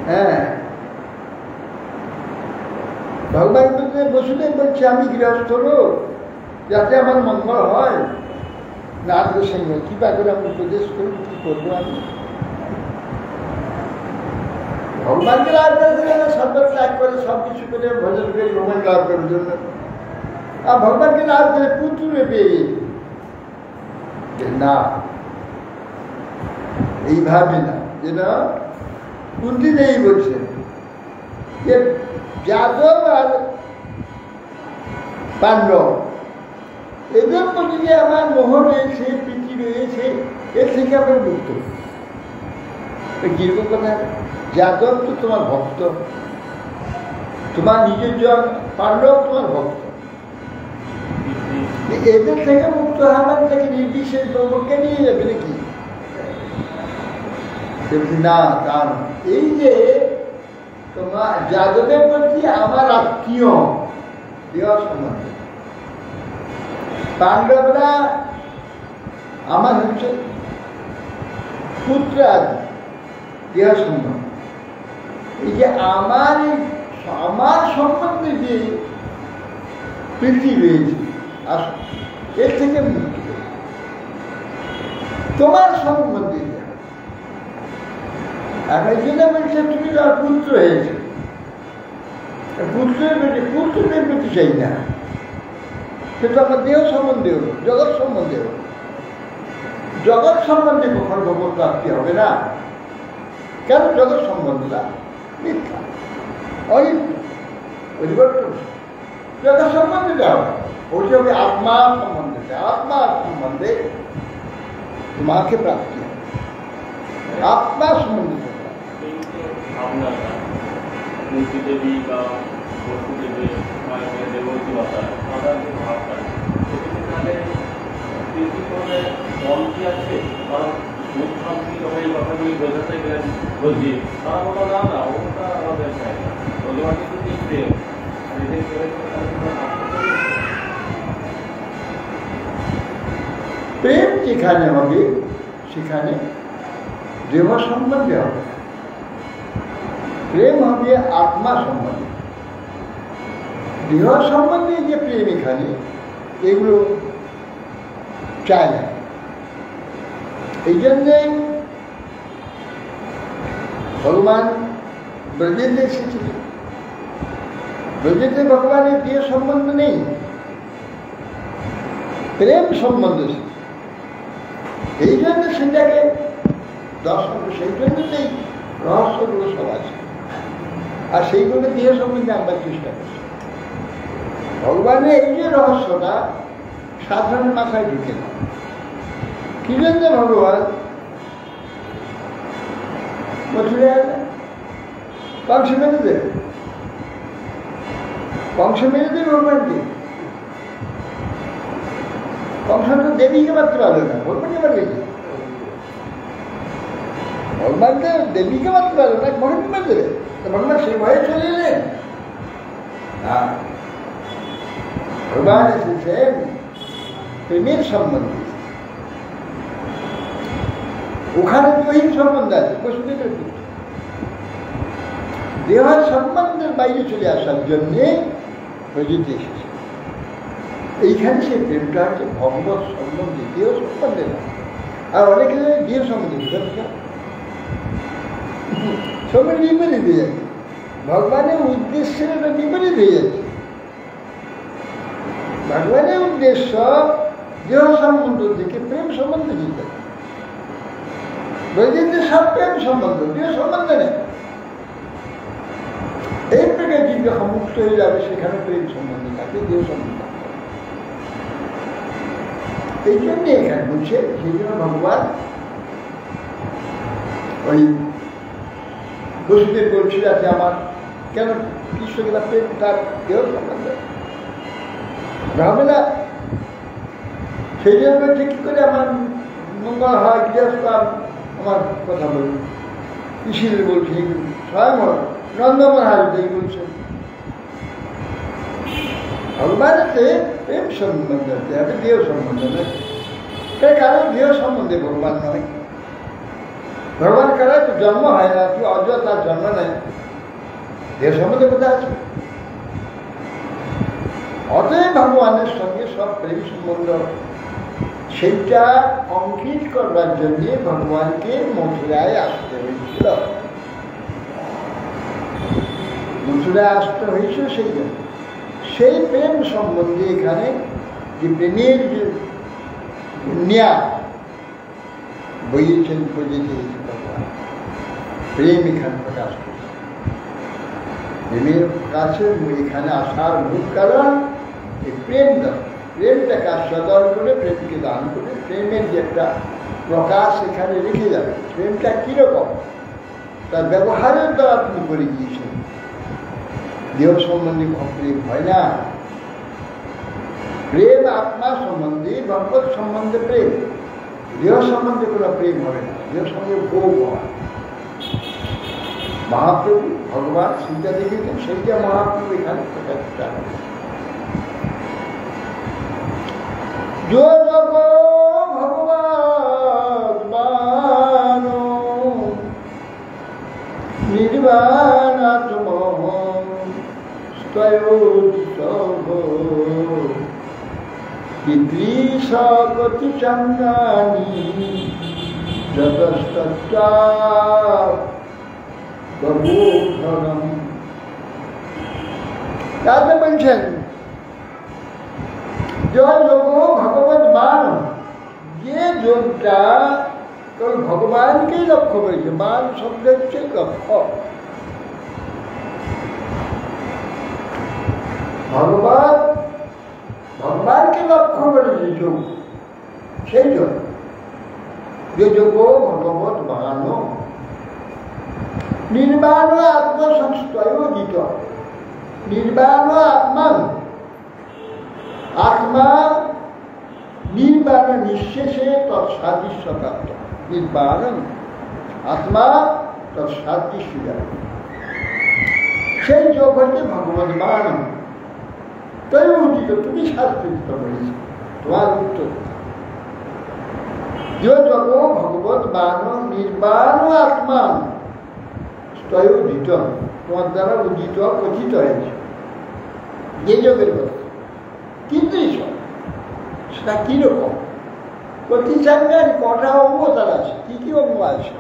হ্যাঁ, ভগবান বসুদেব বলছে আমি গৃহস্থ লোক, যাতে আমার মঙ্গল হয়, নারদের সঙ্গে কৃপা করে আমি উপদেশ করি কি করবো। আমি ভগবানকে লাভ করার জন্য সর্বত ত্যাগ করে সবকিছু করে ভজন করে ভগবান লাভ করার জন্য, আর ভগবানকে লাভ করে পুত্রে পেয়ে না, এইভাবে না। যেন কুন্তি নেই বলছে যে যাদব আর পাণ্ডব এদের প্রতি যে আমার মোহ রয়েছে, প্রীতি রয়েছে, এর থেকে আমরা মুক্ত। কিরকম কথা, যাদব তো তোমার ভক্ত, তোমার নিজের জন, পাণ্ডব তোমার ভক্ত, এদের থেকে মুক্ত হবার থেকে নির্বিশেষ ব্রহ্মকে নিয়ে যাবে নাকি? না, তা না। এই যে তোমার যাদবের প্রতি আমার আত্মীয় দেহ সম্বন্ধ, পাণ্ডবরা আমার হচ্ছে পুত্র আদি দেহ সম্বন্ধ। এই যে আমার সম্বন্ধে যে প্রীতি রয়েছে এর থেকে মুক্তি, তোমার সম্বন্ধে এখন যেটা বলছে তুমি তার পুত্র হয়েছে, পুত্রের প্রতি চাই না, সেটা আমার দেহ সম্বন্ধে হলো, জগৎ সম্বন্ধে হলো। জগৎ সম্বন্ধে কখনো ভগবত প্রাপ্তি হবে না। কেন? জগৎ সম্বন্ধটা মিথ্যা, অনিত্য, পরিবর্তন। জগৎ সম্বন্ধে যাও, ওটা হবে আত্মা সম্বন্ধে, আত্মার সম্বন্ধে তোমাকে প্রাপ্তি হবে, আত্মা সম্বন্ধে। মূর্তিদেবী বা বসুদেবী মায়ের দেবতী মাতা তাদের যে ভাবটা সেখানে বল কি আছে? কারণ প্রেম যেখানে হবে সেখানে দেহ সম্বন্ধে হবে, প্রেম হবে আত্মা সম্বন্ধে। দেহ সম্বন্ধে যে প্রেম এখানে এগুলো চায় না। এই জন্যে ভগবান ব্রজেন্দ্রে এসেছিলেন। ব্রজেন্দ্রে ভগবানের দেহ সম্বন্ধ নেই, প্রেম সম্বন্ধ। এই জন্য সেটাকে দর্শন, সেই জন্য সেই রহস্যগুলো সব আছে, আর সেইগুলো দেহ সম্বন্ধে আমরা চেষ্টা করছি। ভগবানের এই যে রহস্যটা সাধারণ মাথায় ঢুকে না। কি জন্য ভগবান কংস মেরে দেবে, কংস মেরে দেবে ভগবানকে। কংস তো দেবীকে মারতে পারবে না, ভগবানকে মারবে কি? ভগবানকে দেবীকে মারতে পারবে না, ভগবানকে মেরে দেবে। তো ভগবান সেই ভয়ে চলে এলেন না। ভগবান এসেছেন প্রেমের সম্বন্ধে। ওখানে দৈহিক সম্বন্ধ আছে, পশুদের দেহের সম্বন্ধের বাইরে চলে আসার জন্যে প্রযুক্তি এসেছে। এইখানে সে প্রেমটা হচ্ছে ভগবত সম্বন্ধে, দেহ সম্বন্ধে না। আর অনেকে দেহ সম্বন্ধে সবের বিপরীত হয়ে যাচ্ছে, ভগবানের উদ্দেশ্যের একটা বিপরীত হয়ে যাচ্ছে। ভগবানের উদ্দেশ্য দেহ সম্বন্ধ থেকে প্রেম সম্বন্ধে যেতে, বৈদিকদের সব প্রেম সম্বন্ধ, দেহ সম্বন্ধে নেই। এই প্রকার জীব যখন মুক্ত হয়ে যাবে সেখানে প্রেম সম্বন্ধ থাকে, দেহ সম্বন্ধ। এই জন্যে এখানে বলছে, সেই জন্য ভগবান ওই বসুদেব বলছে যাতে আমার কেন কৃষ্ণকে প্রেম তার দেহ সম্বন্ধ হবে না। সেই জন্য ঠিক করে আমার মঙ্গল হয়, গৃহস্থ আমার কথা বলুন। কৃষিদের বলছে স্বয়ং নন্দ মহারাজ এই বলছেন ভগবানেতে প্রেম সম্বন্ধ আছে, আমি দেহ সম্বন্ধ নয়। কারণ দেহ সম্বন্ধে ভগবান নয়। ভগবান কারো তো জন্ম হয় না, তুই অযথা জন্ম নেয়, দেহ সম্বন্ধে কোথায় আছে? অতএব ভগবানের সঙ্গে সব প্রেম সম্বন্ধ, সেইটা অঙ্কিত করবার জন্য ভগবানকে মথুরায় আসতে হয়েছিল। মথুরায় আসতে হয়েছিল সেই জন্য। সেই প্রেম সম্বন্ধে এখানে যে প্রেমের যে ন্যায় বইয়েছেন প্রজেতে ভগবান, প্রেম এখানে প্রকাশ করছে। প্রেমের কাছে এখানে আসার মূল কারণ এই প্রেম দান। প্রেমটাকে আস্বাদন করে, প্রেমকে দান করে, প্রেমের যে একটা প্রকাশ এখানে রেখে যাবে। প্রেমটা কীরকম তার ব্যবহারের দ্বারা তুমি করে গিয়েছেন। দেহ সম্বন্ধে প্রেম হয় না, প্রেম আত্মা সম্বন্ধে, ভগবত সম্বন্ধে প্রেম। দেহ সম্বন্ধে কোনো প্রেম হবে না, দেহ সম্বন্ধে ভোগ হয়। মহাপ্রভু ভগবান সেইটা দেখেছেন, সেইটা মহাপ্রভু এখানে প্রকাশিত হবে। जो जगो भगवान निर्वाणात्म पितृसगति चंगानी जगस्तम তাতে বলছেন জয় যোগ ভগবত মান, যে যোগটা কেবল ভগবানকেই লক্ষ্য করেছে। মান শব্দ হচ্ছে লক্ষ্য, ভগবানকে লক্ষ্য করেছে যোগ। সেই যোগ যে যোগ ভগবত মান নির্বাণ আত্মসংস্থয় দিত। নির্বাণ আত্মা, আত্মা নির্বাণ নিঃশেষে তৎসাদৃশ্য প্রাপ্ত। নির্বাণম আত্মা তার সাদৃশ্য জানে। সেই যোগ হচ্ছে ভগবত বাণম। তাই উচিত তুমি শাস্ত্রিত বলেছ তোমার উত্তর যোগ ভগবত বাণ নির্বাণ আত্মা তয় উদিত, তোমার দ্বারা উদিত কথিত হয়েছে যে যোগের কথা। কিন্তু সেটা কিরকম প্রতিষ্ঠানে কটা অঙ্গ তার আছে, কি কি অঙ্গ আছে,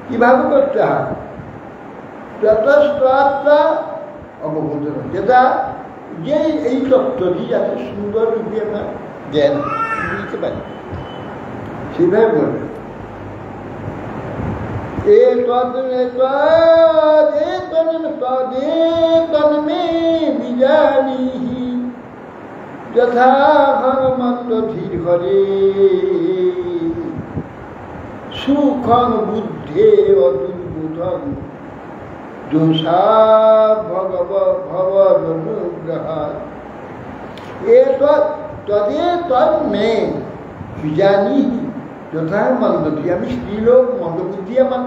কিভাবে করতে হয় যথাস্ত্রা অববোধ, যেটা যে এই তত্ত্বটি যাতে সুন্দর রূপে আমরা জ্ঞান বুঝতে পারি সেভাবে বলবে। যথা ভগবন্ত ধীর ঘরে সুখন বুদ্ধে অদুর্বোধন দোষা ভগবনুগ্রহ তদে তন্মে বিজানি যথা মন্দবুদ্ধি। আমি স্ত্রীলোক, মন্দবুদ্ধি আমার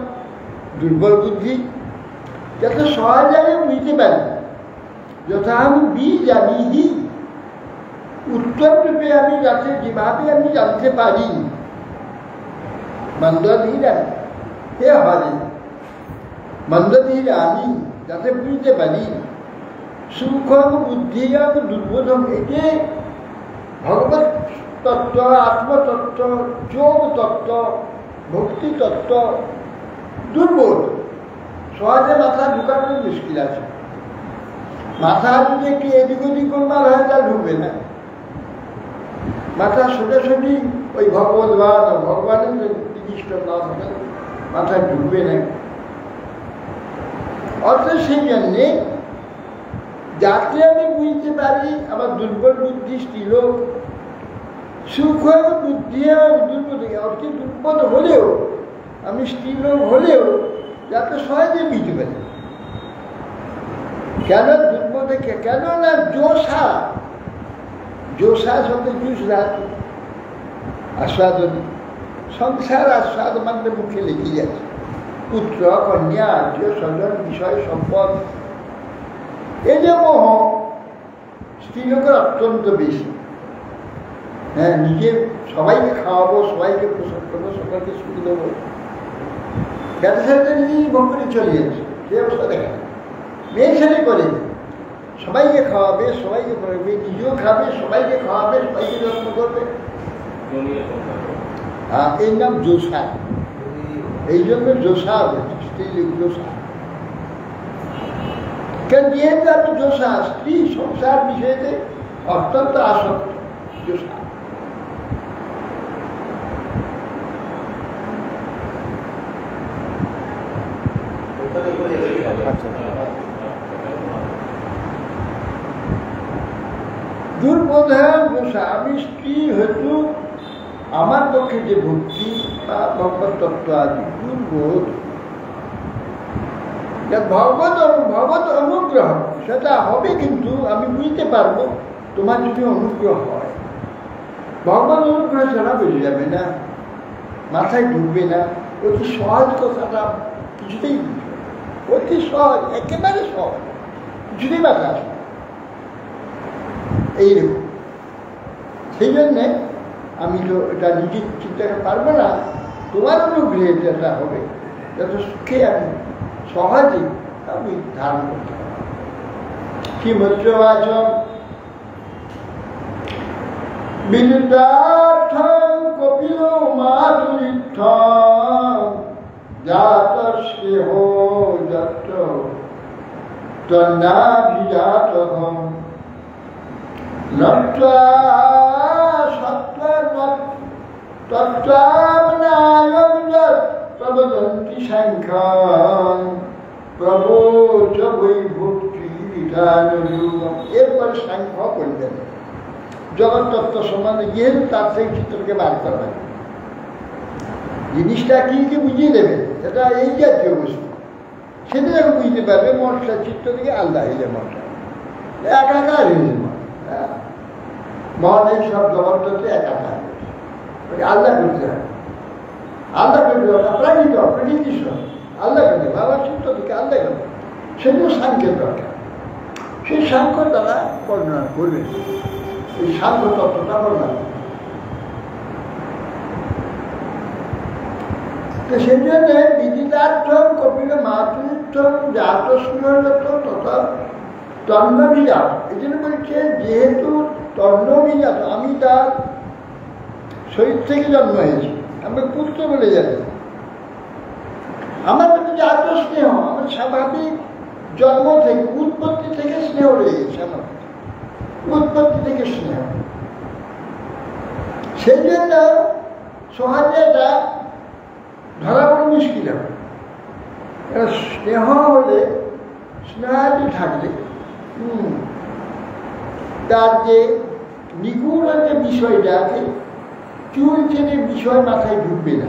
দুর্বল বুদ্ধি, যাতে সহজে আমি বুঝতে পারি। যথা আমি বিজানি উত্তম রূপে আমি যাতে যেভাবে আমি জানতে পারি মন্দধীরা হে হরে মন্দধীরা আমি যাতে বুঝতে পারি। সুখ বুদ্ধি আমি দুর্বোধন, এই যে ভগবত তত্ত্ব, আত্মতত্ত্ব, যোগ তত্ত্ব, ভক্তি তত্ত্ব দুর্বোধ, সহজে মাথা ঢুকানো মুশকিল আছে। মাথা যদি একটু এদিক ওদিক করবার হয় তা ঢুকবে না। মাথা সোজাসুজি ওই ভগবানের নির্দিষ্ট না হবে মাথায় ঢুকবে না। অর্থাৎ সেই জন্যে যাতে আমি বুঝতে পারি আমার দুর্বল বুদ্ধি স্ত্রীলোক, সুখ বুদ্ধি দুর্বোধ, অর্থে দুর্বোধ হলেও আমি স্ত্রীলোক হলেও যাতে সহজে বুঝতে পারি। কেন দুর্বোধে, কেন না জোশা, জোশা শব্দে জুস ধাতু, আস্বাদন, সংসার আস্বাদ মানে মুখে লেগে যাচ্ছে। পুত্র, কন্যা, আত্মীয় স্বজন, বিষয়, সম্পদ, এই যে মোহ স্ত্রীলোকের অত্যন্ত বেশি। হ্যাঁ, নিজে সবাইকে খাওয়াবো, সবাইকে পোষণ করবো, সবাইকে সুখ দেবো, যাতে সাথে নিজেই ভোগ করে চলে যাচ্ছে। সে অবস্থা দেখা মেয়ে ছেলে করে সবাইকে খাওয়াবে, সবাইকে করবে, নিজেও খাবে, সবাইকে খাওয়াবে, সবাইকে যত্ন করবে। হ্যাঁ, এর নাম জোশা। এই জন্য জোশা হয়েছে, স্ত্রীলোক জোশা। কেন যেহেতু আমি জোশা, স্ত্রী সংসার বিষয়েতে অত্যন্ত আসক্ত জোশা। দুর্বোধ দোষা, আমি স্ত্রী হেতু আমার পক্ষে যে ভক্তি বা ভগবত তত্ত্ব আছে দুর্বোধ। ভগবত অনুগ্রহ সেটা হবে, কিন্তু আমি বুঝতে পারবো তোমার যদি অনুগ্রহ হয়। ভগবত অনুগ্রহ ছাড়া বেরিয়ে যাবে না, মাথায় ঢুকবে না। অতি সহজ কথাটা কিছুতেই বুঝবে, অতি সহজ, একেবারে সহজ, কিছুতেই মাথা আসবে এইরকম। সেই জন্যে আমি তো এটা নিজে চিন্তা করতে পারবো না, তোমার অনুগ্রহে যেটা হবে যত সুখে আমি সহজে আমি ধারণ করতে পারবো। কি মন্ত্রবাচ বিদ্যার্থ কপিল মাধুরিত্থ জাত স্নেহ যত্র তন্নাভিজাতহম নত্বা প্রবদন্তি সংখ্যান প্রবোচ বৈভক্তি বিধান। এরপরে সংখ্যা করবেন জগৎ তত্ত্ব সম্বন্ধে, যেহেতু তার থেকে চিত্রকে বার করা হয়, জিনিসটা কি কি বুঝিয়ে দেবে, সেটা এই জাতীয় বস্তু, সেটা যখন বুঝতে পারবে মনটা চিত্র থেকে আলাদা হয়ে যায়, মনটা একাকার হয়ে যায়। মন এই সব জগৎটাতে একাকার আলাদা করতে হয়। আল্লাহ করে দরকার, প্রাকৃতিক আল্লাহ করে বাবা চিত্ত থেকে আল্লাহ করে, সেগুলো সাংখ্যের দরকার। সেই সাংখ্য তারা বর্ণনা করবে, এই সাংখ্য তত্ত্বটা বর্ণনা করবে। তো সেই জন্য বিদিতার্থম কপিল মাতৃত্বম জাতস্মৃত তথা তন্নবিজাত। এই জন্য বলছে যেহেতু তন্নবিজাত, আমি তার শরীর থেকে জন্ম হয়েছি, আমি পুত্র বলে যাবে, আমার প্রতি জাত স্নেহ, আমার স্বাভাবিক জন্ম থেকে উৎপত্তি থেকে স্নেহ রয়ে গেছে, আমার উৎপত্তি থেকে স্নেহ। সেই জন্য সহজে এটা ধরা বড় মুশকিল হবে। স্নেহ হলে, স্নেহাদি থাকলে তার যে নিগুড় যে বিষয়টা আছে, চুল চেনে বিষয় মাথায় ঢুকবে না।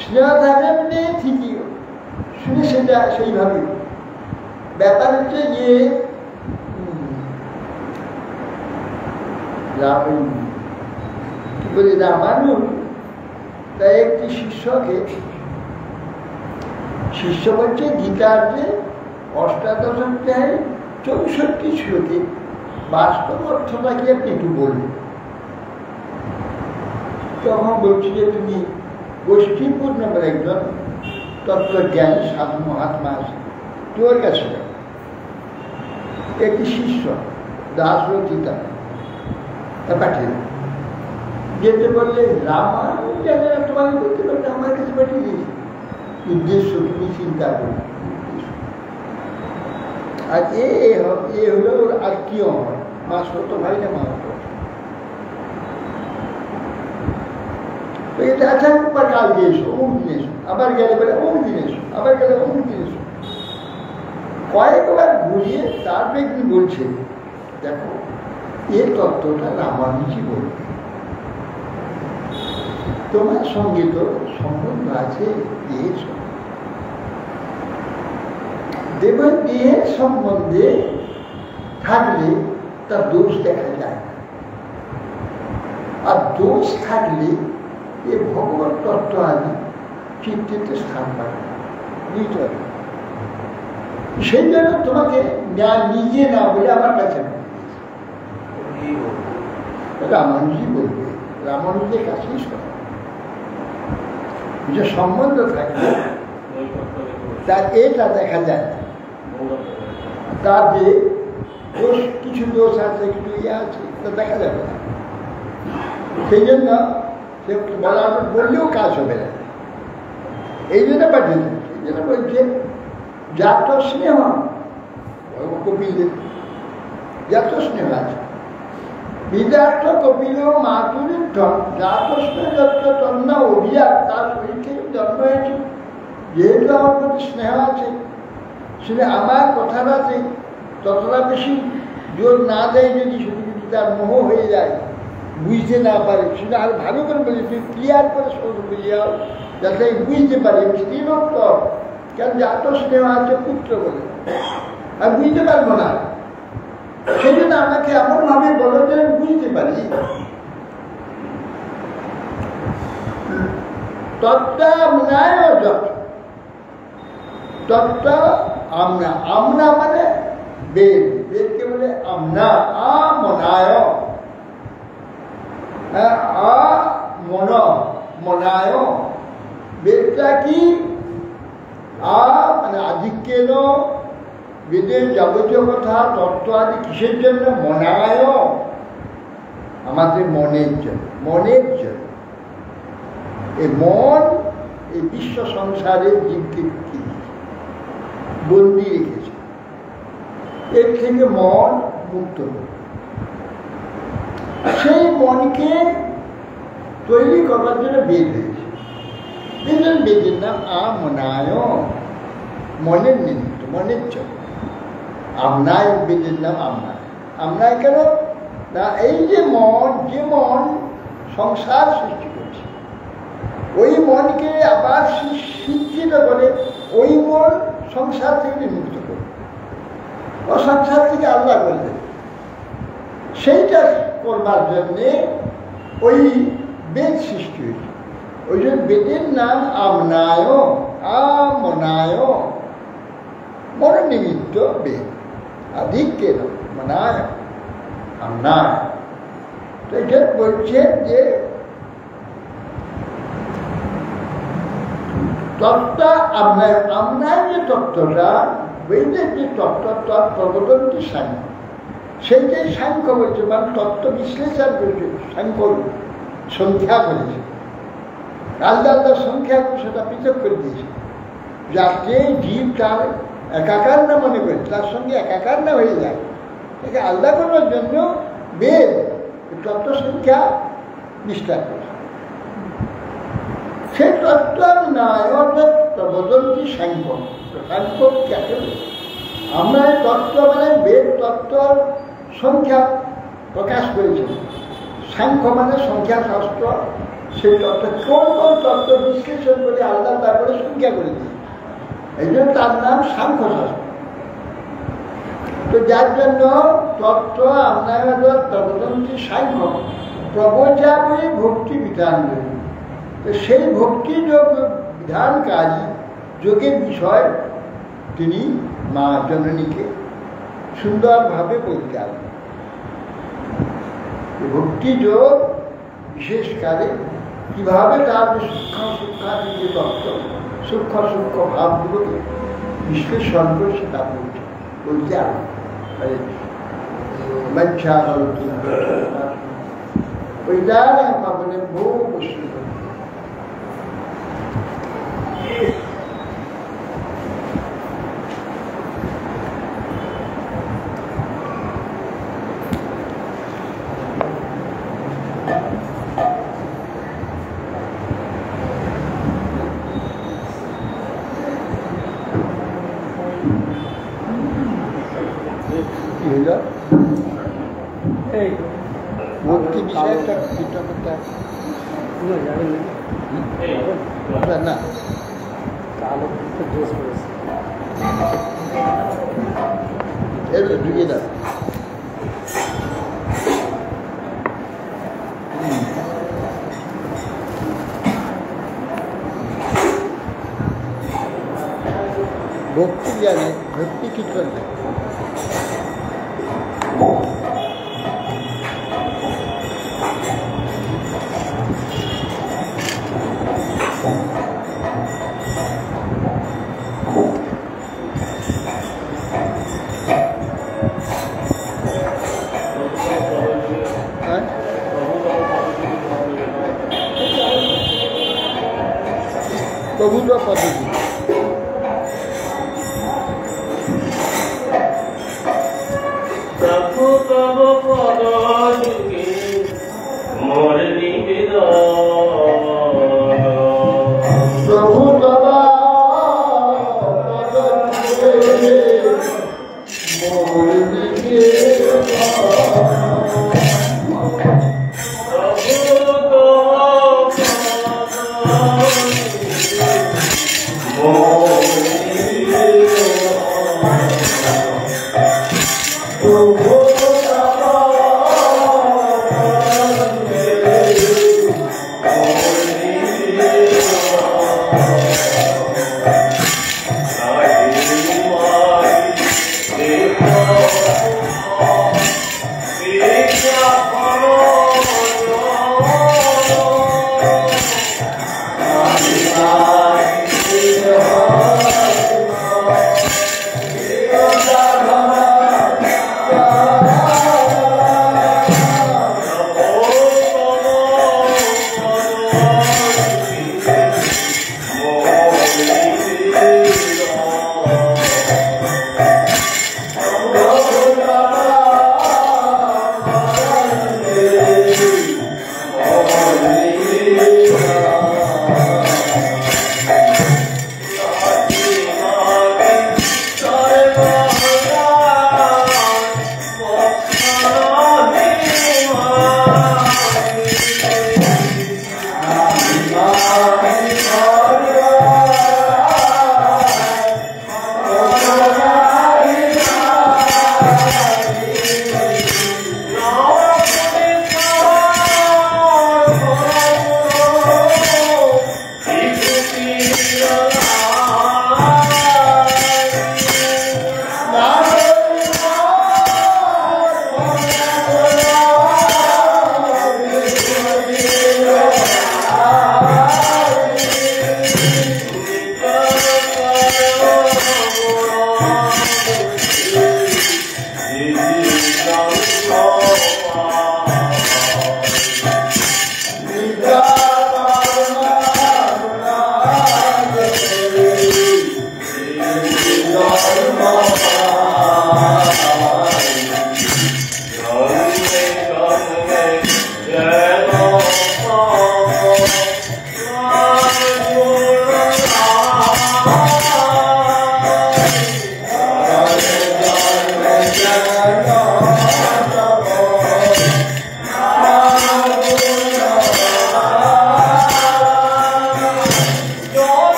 স্নেহ থাকলে ঠিকই শুনে সেটা সেইভাবে। ব্যাপার হচ্ছে যে কি বলি, রামানুজ তাই একটি শিষ্য বলছে গীতার যে অষ্টাদশ অধ্যায় 64 শ্লোকে বাস্তব অর্থটা কি আপনি একটু বলবেন। তখন বলছি যে তুমি গোষ্ঠীপুর নামের একজন তত্ত্বজ্ঞানী সাধু মহাত্মা আছে, তোর কাছে একটি শিষ্য দাসরথিতা পাঠিয়ে যেতে বললে রামানুজ জানেন তোমাকে বলতে পারলে আমার কাছে পাঠিয়ে দিয়েছি। উদ্দেশ্য তুমি চিন্তা করো। আর এ হলো ওর আত্মীয় হয়, মা সত ভাই না মা হতো। এটা আচ্ছা কাল দিয়ে এসো, অমুক দিন এসো, আবার গেলে বলে অমুক দিন এসো, আবার গেলে অমুক দিন এসো। কয়েকবার ঘুরিয়ে তারপরে কি বলছে, দেখো এ তত্ত্বটা রামানুজই বলবে, তোমার সঙ্গে তো সম্বন্ধ আছে দেহের সঙ্গে। দেহের সম্বন্ধে থাকলে তার দোষ দেখা যায় না, আর দোষ থাকলে এ ভগবত তত্ত্ব আদি চিত্তে স্থান পায় না, বুঝতে পারে। সেই জন্য তোমাকে নিজে না বলে আমার কাছে রামানুজই বলবে, রামানুজের কাছেই শোনা। যে সম্বন্ধ থাকে তার এটা দেখা যায় না, তার যে দোষ, কিছু দোষ আছে, কিছু ইয়ে আছে, তা দেখা যাবে না। সেই জন্য সে বললেও কাজ হবে না। এই জন্য পাঠিয়ে, এই জন্য বলছে জাত স্নেহ, কপিলের জাত স্নেহ আছে। বিদার্থ কপিল মাতুরিদ্ধ জাত স্নেহ তন্ন অভিজাত, তার শরীর থেকে জন্ম হয়েছে, যেহেতু আমার প্রতি স্নেহ আছে, সেটা আমার কথাটাতে ততটা বেশি জোর না দেয়, যদি শুধু যদি তার মোহ হয়ে যায়, বুঝতে না পারে, সেটা আর ভালো করে বলি, তুই ক্লিয়ার করে শোধ বুঝিয়াও, যাতে বুঝতে পারে স্ত্রীরোত্তর, কেন জাত স্নেহ আছে পুত্র বলে, আর বুঝতে পারবো না। সেই জন্য আমাকে এমনভাবে বলো যে আমি বুঝতে পারি। তত্ত্বা আমনায় যত, তত্ত্বা আমনা, আমনা মানে বেদ, বেদকে বলে আমনা, আমনায়, মন মনায়। বেদটা কি? মানে আধিক্যেন বেদের যাবতীয় কথা তত্ত্ব আদি কিসের জন্য? মনায়, আমাদের মনের জন্য, মনের জন্য। এই মন এই বিশ্ব সংসারের জীবকে বন্দি রেখেছে, এর থেকে মন মুক্ত। সেই মনকে তৈরি করার জন্য বেদ হয়েছে। বেদের নাম আমনায়, মনের নিমিত্ত, মনের জন্য। আমনায়, বেদের নাম আমনায়। আমনায় কেন না, এই যে মন, যে মন সংসার সৃষ্টি করছে, ওই মনকে আবার শিক্ষিত করে, ওই মন সংসার থেকে মুক্ত করে, অসংসার থেকে আল্লাহ করবে। সেইটা করবার জন্যে ওই বেদ সৃষ্টি হয়েছে। ওই যে বেদের নাম আমনায়, আমনায়, মন নিমিত্ত বেদ, আধিক্যেন মনায় আমনায়। তো এটা বলছেন যে তত্ত্বটা আমনায়, আমনায় যে তত্ত্বটা, বেদের যে তত্ত্ব, তৎপ্রবদন্তি সাংখ্য, সেইটাই সাংখ্য বলছে, মানে তত্ত্ব বিশ্লেষণ করেছে, সাংখ্য সংখ্যা করেছে, আলাদা আলাদা সংখ্যা সেটা পৃথক করে দিয়েছে, যাতে জীব তার একাকার না মনে করে, তার সঙ্গে একাকার না হয়ে যায়, তাকে আলাদা করার জন্য বেদ তত্ত্ব সংখ্যা বিস্তার করে। সেই তত্ত্ব নয়, অর্থাৎ প্রবদন্তি সাংখ্য, সাংখ্য কাকে আমরা তত্ত্ব মানে বেদ তত্ত্বর সংখ্যা প্রকাশ করেছেন, সাংখ্য মানে সংখ্যা শাস্ত্র, সেই তত্ত্ব কোন কোন তত্ত্ব বিশ্লেষণ করে আলাদা তারপরে সংখ্যা করে দিই, এই জন্য তার নাম সাংখ্য শাস্ত্র। তো যার জন্য তত্ত্ব আপনার প্রবদন্তি সাংখ্য প্রবচাবী ভক্তি বিধান, তো সেই ভক্তি যোগ বিধানকারী যোগের বিষয় তিনি মা জননীকে সুন্দরভাবে বলতেন। ভক্তি যোগ বিশেষ কালে কীভাবে তার সূক্ষ্ম যে তত্ত্ব, সূক্ষ্ম ভাবগুলোকে বিশ্লেষণ করে সেটা বলতে আর মঞ্চা ওইটা পাবনে বহু বস্তু ভক্তি বিষয়টা না ঢুকিয়ে দাও। ভক্তি জানে, ভক্তি কি করবে? প্রভূত পদ্ধতি প্রভু তব পদ যুগে মোর নিবেদন, প্রভু তব পদ যুগে মোর নিবেদন, Vidyapano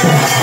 Oh,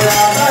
Hare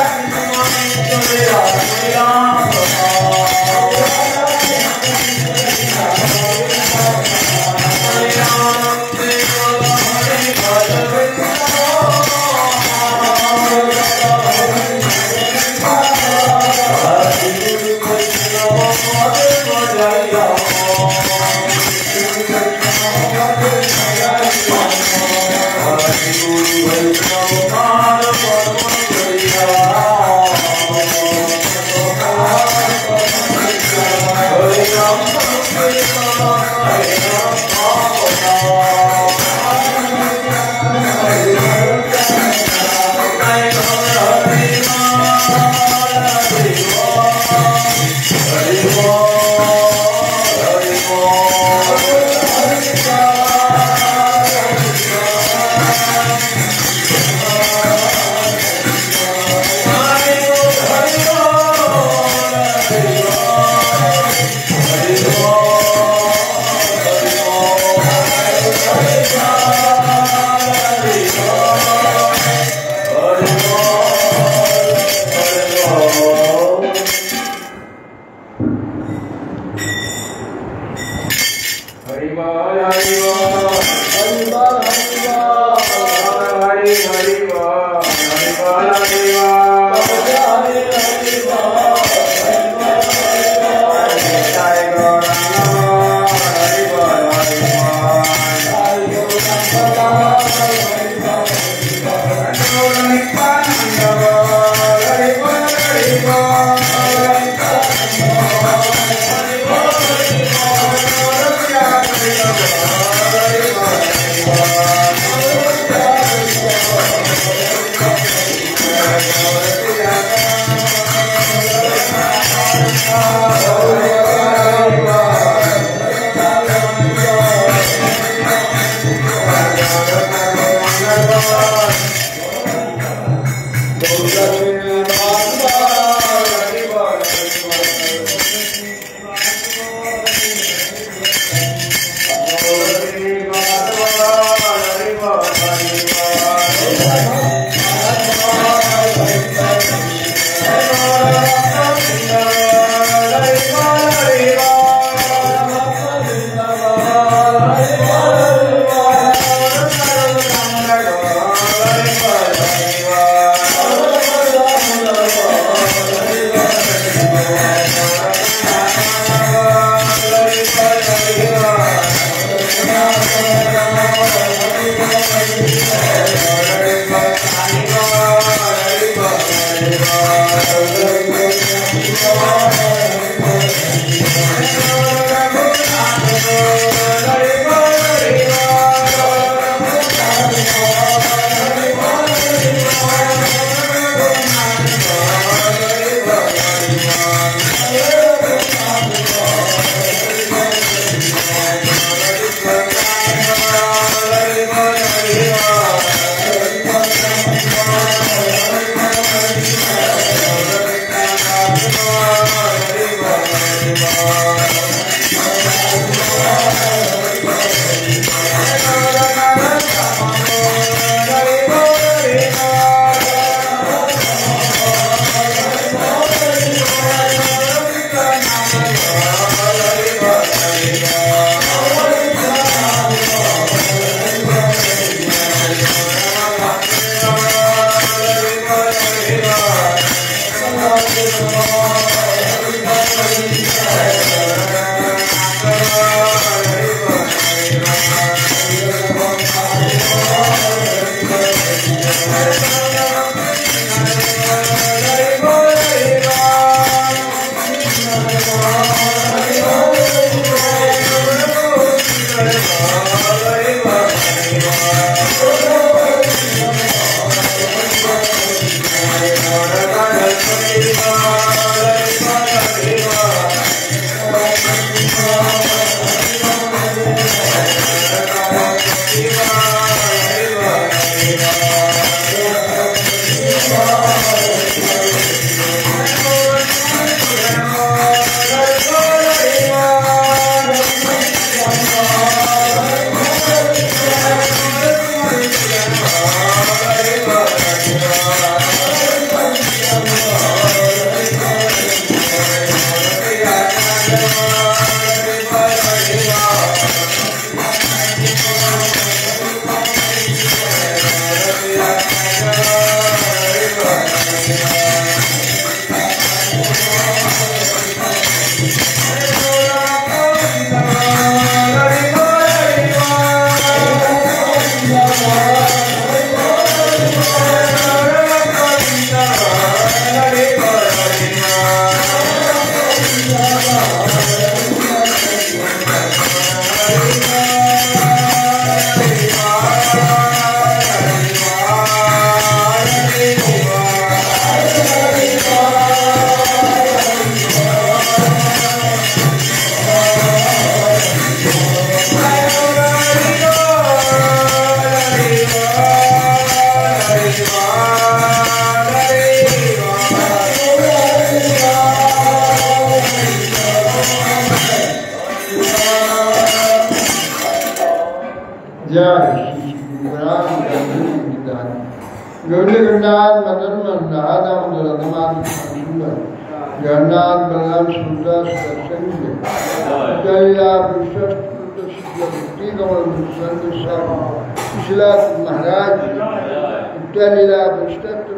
लीला दृष्टांत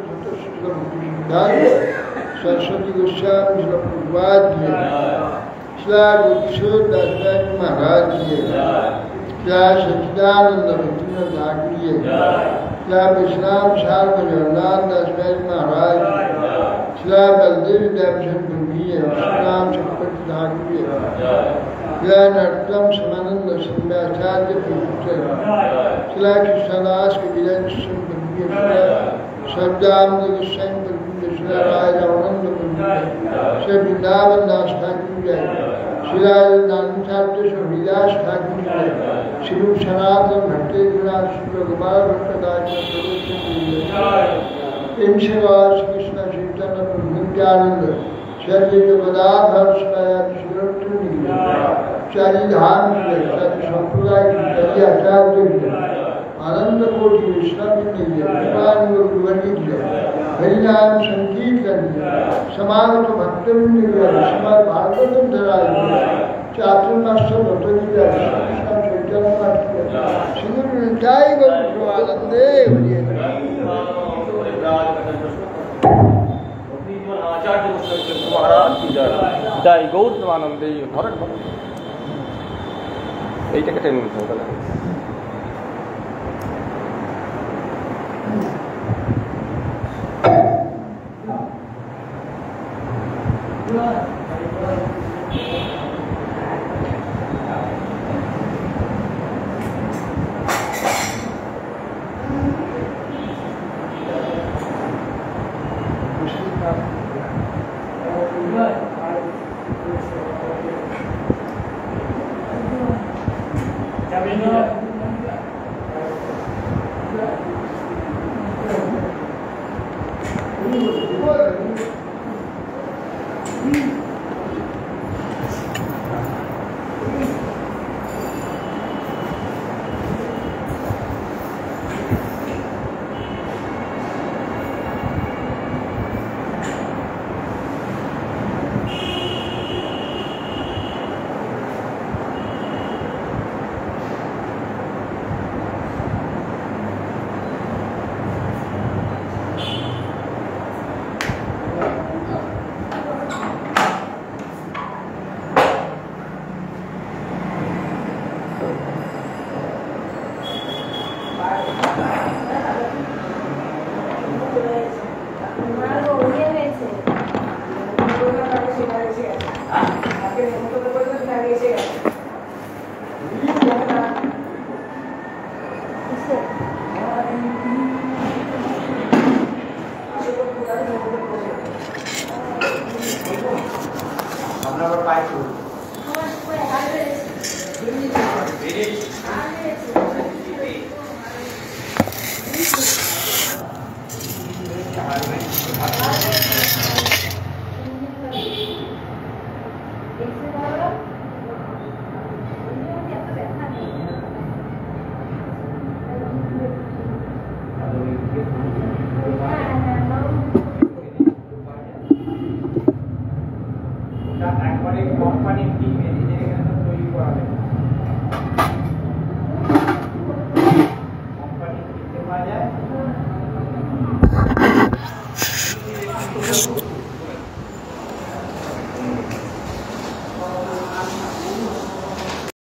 सरस्वती गोस्वामी श्री प्रभुपाद जी श्री किशोर दास महाराज जी श्री सच्चिदानंद भक्तिनाथ ठाकुर जी श्री विश्राम सागर जगन्नाथ दास महाराज श्री बलदेव देवचंद गुरु जी विश्राम चक्रवर्ती ठाकुर जी श्री नरोत्तम समानंद सिंहाचार्य पुत्र श्री कृष्णदास कविराज शब्दानंद गोस्वामी प्रभु श्री राय रामानंद श्री वृंदावन दास ठाकुर जय श्री नारायण हरिदास ठाकुर जय श्री सनातन भट्टे श्री गोपाल भट्टदास प्रेम से कृष्ण चैतन्य प्रभु नित्यानंद श्री गदाधर चारि धाम संप्रदाय आचार्य आनंद कोटि विश्राम हरिनाम संकीर्तन समागत भक्तवृंद समाज भागवतम धराय चातुर्मास महाराज की जय गौर प्रेमानंद এইটাকে টেনে নিতে হবে একবারে কোম্পানির টিম এদিকে তৈরি করা